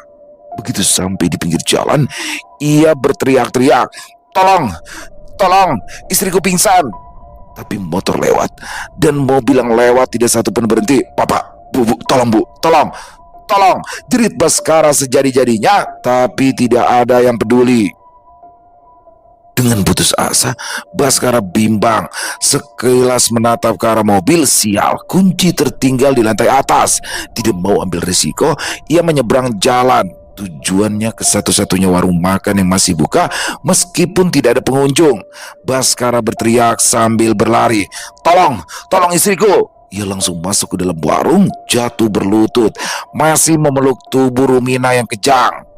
Begitu sampai di pinggir jalan, ia berteriak-teriak, "Tolong, tolong, istriku pingsan!" Tapi motor lewat, dan mobil yang lewat tidak satu pun berhenti. "Bapak, bu, tolong bu, tolong, tolong!" jerit Baskara sejadi-jadinya, tapi tidak ada yang peduli. Dengan putus asa, Baskara bimbang, sekilas menatap ke arah mobil. Sial, kunci tertinggal di lantai atas. Tidak mau ambil risiko, ia menyeberang jalan. Tujuannya ke satu-satunya warung makan yang masih buka meskipun tidak ada pengunjung. Baskara berteriak sambil berlari, "Tolong, tolong istriku!" Ia langsung masuk ke dalam warung, jatuh berlutut, masih memeluk tubuh Rumina yang kejang.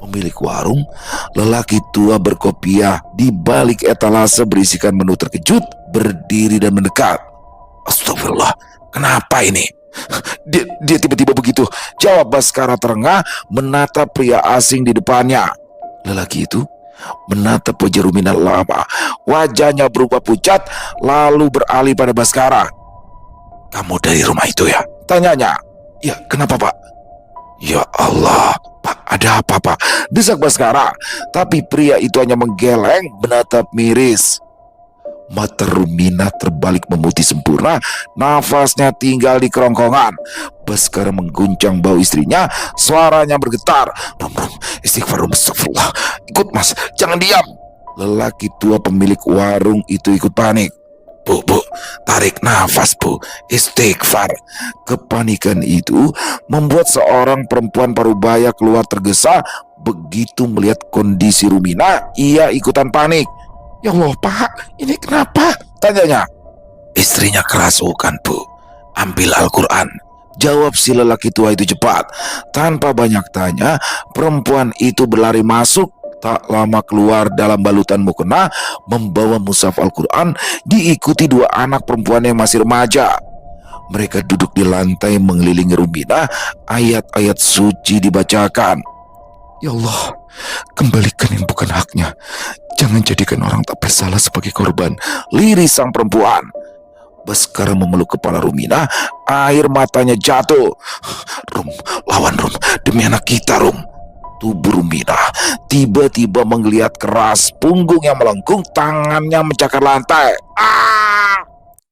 Pemilik warung, lelaki tua berkopiah di balik etalase berisikan menu terkejut, berdiri dan mendekat. Astagfirullah, kenapa ini? Dia tiba-tiba begitu, jawab Baskara terengah menatap pria asing di depannya. Lelaki itu menatap wajah Rumina lama. Wajahnya berubah pucat, lalu beralih pada Baskara. Kamu dari rumah itu ya? Tanyanya. Ya, kenapa Pak? Ya Allah, Pak, ada apa Pak? Desak Baskara. Tapi pria itu hanya menggeleng menatap miris. Mata Rumina terbalik memutih sempurna, nafasnya tinggal di kerongkongan. Baskara mengguncang bahu istrinya, suaranya bergetar. Rum, istighfar, astagfirullah. Ikut mas, jangan diam. Lelaki tua pemilik warung itu ikut panik. Bu, tarik nafas bu, istighfar. Kepanikan itu membuat seorang perempuan parubaya keluar tergesa. Begitu melihat kondisi Rumina, ia ikutan panik. Ya Allah Pak, ini kenapa? Tanyanya. Istrinya kerasukan bu, ambil Al-Quran. Jawab si lelaki tua itu cepat. Tanpa banyak tanya, perempuan itu berlari masuk. Tak lama keluar dalam balutan mukena, membawa mushaf Al-Quran, diikuti dua anak perempuan yang masih remaja. Mereka duduk di lantai mengelilingi Rumina, ayat-ayat suci dibacakan. Ya Allah, kembalikan yang bukan haknya. Jangan jadikan orang tak bersalah sebagai korban, liris sang perempuan. Baskara memeluk kepala Rumina, air matanya jatuh. Rum, lawan Rum, demi anak kita Rum. Tubuh Rumina tiba-tiba menggeliat keras, punggungnya melengkung, tangannya mencakar lantai.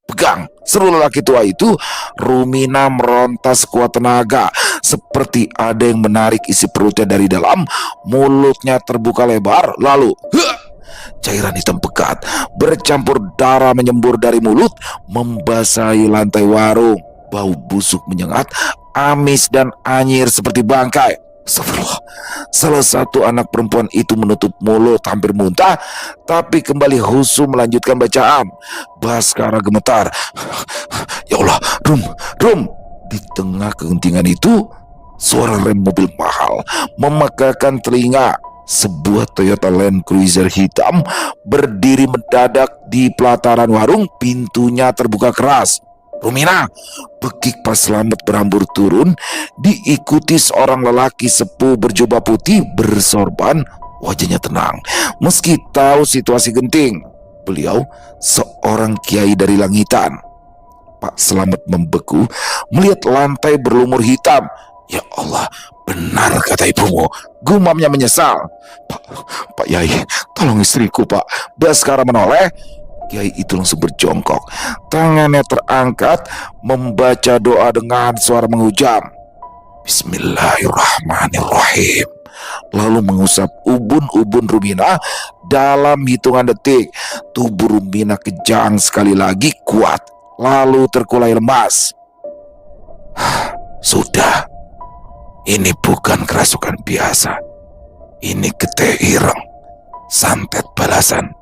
Pegang, seru lelaki tua itu. Rumina meronta sekuat tenaga, seperti ada yang menarik isi perutnya dari dalam. Mulutnya terbuka lebar, lalu cairan hitam pekat bercampur darah menyembur dari mulut, membasahi lantai warung. Bau busuk menyengat, amis dan anyir seperti bangkai. Astagfirullah. Salah satu anak perempuan itu menutup mulut hampir muntah, tapi kembali husu melanjutkan bacaan. Baskara gemetar. Ya Allah, Rum. Di tengah kegentingan itu, suara rem mobil mahal memekakan telinga. Sebuah Toyota Land Cruiser hitam berdiri mendadak di pelataran warung. Pintunya terbuka keras. Rumina, bekik Pak Slamet berambur turun, diikuti seorang lelaki sepuh berjubah putih bersorban. Wajahnya tenang meski tahu situasi genting. Beliau seorang kiai dari langitan. Pak Slamet membeku melihat lantai berlumur hitam. Ya Allah, benar kata ibumu, gumamnya menyesal. Pak Yai, tolong istriku Pak. Baskara menoleh. Kiai itu langsung berjongkok, tangannya terangkat, membaca doa dengan suara menghujam. Bismillahirrahmanirrahim. Lalu mengusap ubun-ubun Rumina dalam hitungan detik. Tubuh Rumina kejang sekali lagi kuat, lalu terkulai lemas. Sudah, ini bukan kerasukan biasa. Ini getih ireng, santet balasan.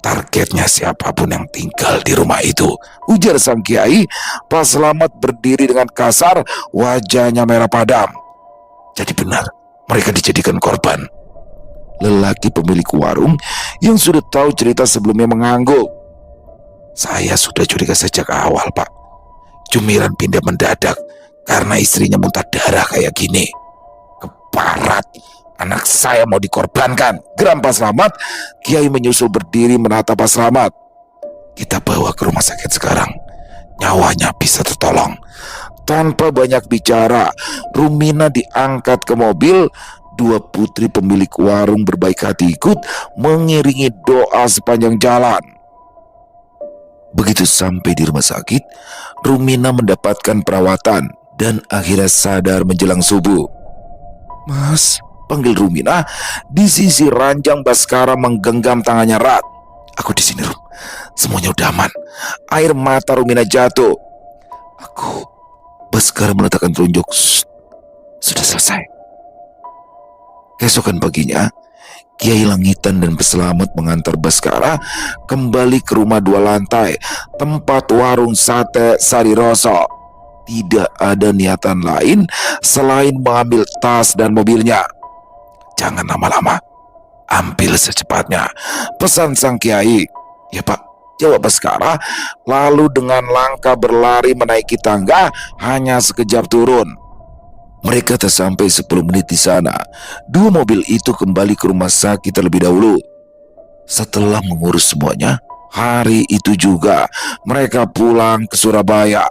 Targetnya siapapun yang tinggal di rumah itu, ujar sang kiai. Pak Slamet berdiri dengan kasar, wajahnya merah padam. Jadi benar, mereka dijadikan korban. Lelaki pemilik warung yang sudah tahu cerita sebelumnya mengangguk. Saya sudah curiga sejak awal Pak. Jumiran pindah mendadak karena istrinya muntah darah kayak gini. Keparat, anak saya mau dikorbankan, geram Pak Slamet. Kiai menyusul berdiri menatap Pak Slamet. Kita bawa ke rumah sakit sekarang, nyawanya bisa tertolong. Tanpa banyak bicara, Rumina diangkat ke mobil. Dua putri pemilik warung berbaik hati ikut mengiringi doa sepanjang jalan. Begitu sampai di rumah sakit, Rumina mendapatkan perawatan dan akhirnya sadar menjelang subuh. Mas, panggil Rumina. Di sisi ranjang Baskara menggenggam tangannya erat. Aku di sini Rum, semuanya udah aman. Air mata Rumina jatuh. Aku, Baskara meletakkan telunjuk. Sudah selesai. Keesokan paginya, Kiai Langitan dan Peslamet mengantar Baskara kembali ke rumah 2 lantai, tempat warung sate Sariroso. Tidak ada niatan lain selain mengambil tas dan mobilnya. jangan lama-lama, ambil secepatnya, pesan sang kiai. Ya Pak, jawab Baskara, lalu dengan langkah berlari menaiki tangga, hanya sekejap turun. Mereka tak sampai 10 menit di sana, dua mobil itu kembali ke rumah sakit terlebih dahulu. Setelah mengurus semuanya, hari itu juga mereka pulang ke Surabaya.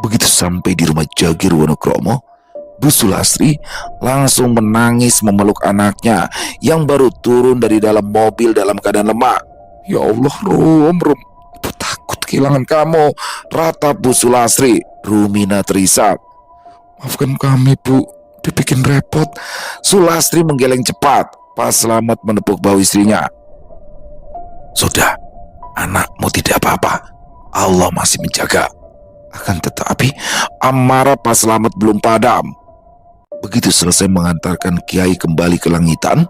Begitu sampai di rumah Jagir Wonokromo, Bu Sulastri langsung menangis memeluk anaknya yang baru turun dari dalam mobil dalam keadaan lemah. Ya Allah, Rum, Ibu takut kehilangan kamu, ratap Bu Sulastri. Rumina terisak. Maafkan kami, Bu, dibikin repot. Sulastri menggeleng cepat. Pak Slamet menepuk bahu istrinya. Sudah, anakmu tidak apa-apa. Allah masih menjaga. Akan tetapi, amarah Pak Slamet belum padam. Begitu selesai mengantarkan Kiai kembali ke langitan,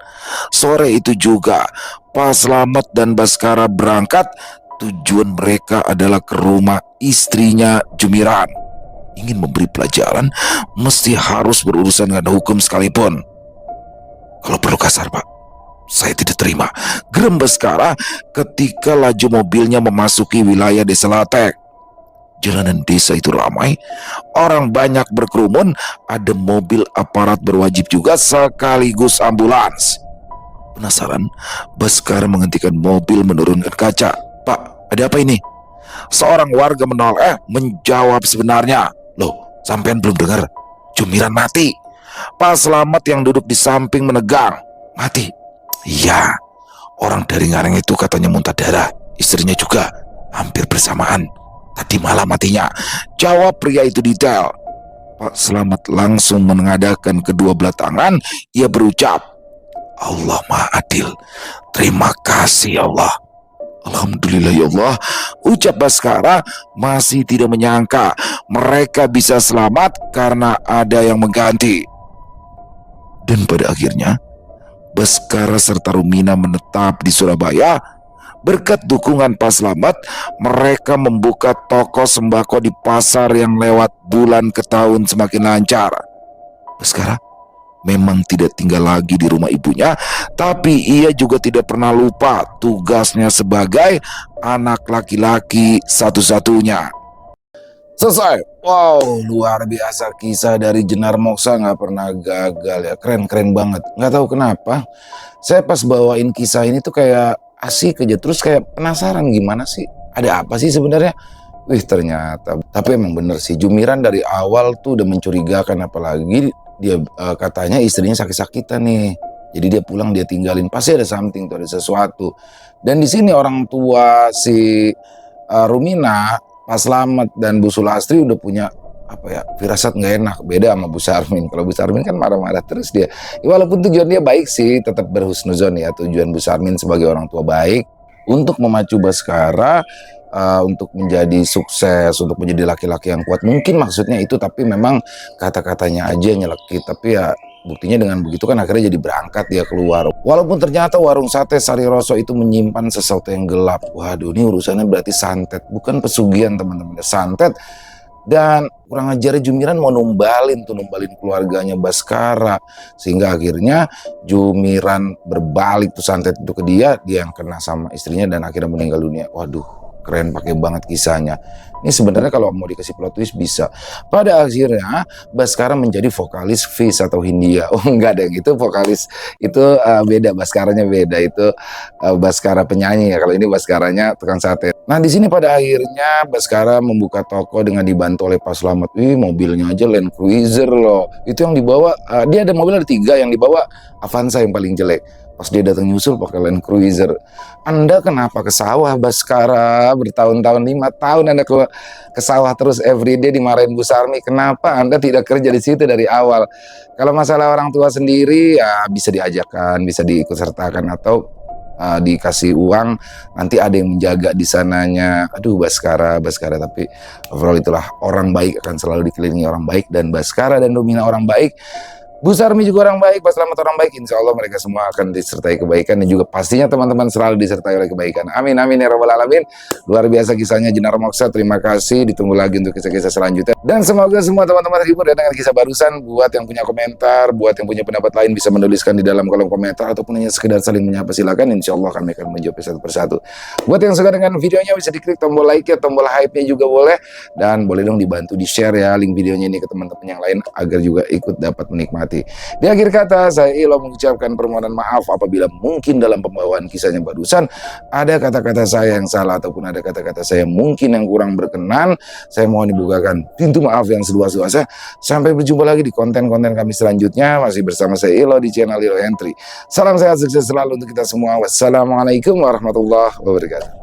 sore itu juga Pak Slamet dan Baskara berangkat. Tujuan mereka adalah ke rumah istrinya Jumiran. Ingin memberi pelajaran, mesti harus berurusan dengan hukum sekalipun. Kalau perlu kasar, Pak, saya tidak terima, geram Baskara ketika laju mobilnya memasuki wilayah Desa Latek. Jalanan desa itu ramai, orang banyak berkerumun, ada mobil aparat berwajib juga sekaligus ambulans. Penasaran, Baskara menghentikan mobil menurunkan kaca. Pak, ada apa ini? Seorang warga menoleh menjawab sebenarnya. Loh, sampean belum dengar? Jumiran mati. Pak Slamet yang duduk di samping menegang. Mati? Iya, orang dari Ngareng itu katanya muntah darah. Istrinya juga, hampir bersamaan. Tadi malam matinya, jawab pria itu detail. Pak Slamet langsung menengadahkan kedua belah tangan. Ia berucap, Allah Maha Adil, terima kasih Allah. Alhamdulillah ya Allah, ucap Baskara masih tidak menyangka mereka bisa selamat karena ada yang mengganti. Dan pada akhirnya Baskara serta Rumina menetap di Surabaya. Berkat dukungan Pak Slamet, mereka membuka toko sembako di pasar yang lewat bulan ke tahun semakin lancar. Baskara memang tidak tinggal lagi di rumah ibunya, tapi ia juga tidak pernah lupa tugasnya sebagai anak laki-laki satu-satunya. Selesai. Wow, luar biasa, kisah dari Jenar Moksa nggak pernah gagal ya, keren-keren banget. Nggak tahu kenapa, saya pas bawain kisah ini tuh kayak asik aja, terus kayak penasaran gimana sih, ada apa sih sebenarnya. Wih, ternyata, tapi emang bener sih, Jumiran dari awal tuh udah mencurigakan, apalagi dia katanya istrinya sakit-sakitan nih. Jadi dia pulang, dia tinggalin, pasti ada something tuh, ada sesuatu. Dan di sini orang tua si Rumina, Pak Slamet dan Bu Sulastri udah punya apa ya, firasat nggak enak, beda sama Bu Sarmin. Kalau Bu Sarmin kan marah-marah terus dia. Ya, walaupun tujuan dia baik sih, tetap berhusnuzon ya, tujuan Bu Sarmin sebagai orang tua baik untuk memacu Baskara untuk menjadi sukses, untuk menjadi laki-laki yang kuat. Mungkin maksudnya itu, tapi memang kata-katanya aja nyelekit. Tapi ya buktinya dengan begitu kan akhirnya jadi berangkat dia keluar. Walaupun ternyata warung sate Sari Roso itu menyimpan sesuatu yang gelap. Waduh, ini urusannya berarti santet, bukan pesugihan teman-teman, santet. Dan kurang ajarnya Jumiran mau numbalin keluarganya Baskara, sehingga akhirnya Jumiran berbalik tuh santet itu ke dia yang kena sama istrinya dan akhirnya meninggal dunia. Waduh, keren, pakai banget kisahnya. Ini sebenarnya kalau mau dikasih plot twist bisa. Pada akhirnya Baskara menjadi vokalis Fish atau Hindia. Oh enggak deh, gitu vokalis itu beda, Baskaranya beda, itu Baskara penyanyi ya. Kalau ini Baskaranya tukang sate. Nah di sini pada akhirnya Baskara membuka toko dengan dibantu oleh Pak Slamet. Wih, mobilnya aja Land Cruiser loh. Itu yang dibawa, dia ada mobil ada 3, yang dibawa Avanza yang paling jelek. Pas dia datang nyusul pakai Land Cruiser. Anda kenapa ke sawah Baskara? Bertahun-tahun, 5 tahun Anda ke sawah terus everyday dimarahin Bu Sarmi. Kenapa Anda tidak kerja di situ dari awal? Kalau masalah orang tua sendiri ya bisa diajarkan, bisa diikutsertakan atau dikasih uang, nanti ada yang menjaga di sananya. Aduh Baskara, tapi overall itulah, orang baik akan selalu dikelilingi orang baik, dan Baskara dan Rumina orang baik. Bu Sarmi juga orang baik, Pak Selamat orang baik. Insya Allah mereka semua akan disertai kebaikan dan juga pastinya teman-teman selalu disertai oleh kebaikan. Amin amin ya rabbal alamin. Luar biasa kisahnya Jenar Moksa. Terima kasih. Ditunggu lagi untuk kisah-kisah selanjutnya. Dan semoga semua teman-teman terhibur dengan kisah barusan. Buat yang punya komentar, buat yang punya pendapat lain bisa menuliskan di dalam kolom komentar ataupun hanya sekedar saling menyapa silakan. Insya Allah kami akan menjawab satu persatu. Buat yang suka dengan videonya bisa diklik tombol like ya, tombol hype-nya juga boleh. Dan boleh dong dibantu di-share ya link videonya ini ke teman-teman yang lain agar juga ikut dapat menikmati. Di akhir kata, saya Ilo mengucapkan permohonan maaf apabila mungkin dalam pembawaan kisahnya barusan ada kata-kata saya yang salah ataupun ada kata-kata saya mungkin yang kurang berkenan. Saya mohon dibukakan pintu maaf yang seluas-luasnya. Sampai berjumpa lagi di konten-konten kami selanjutnya. Masih bersama saya Ilo di channel Ilo Entry. Salam sehat sukses selalu untuk kita semua. Wassalamualaikum warahmatullahi wabarakatuh.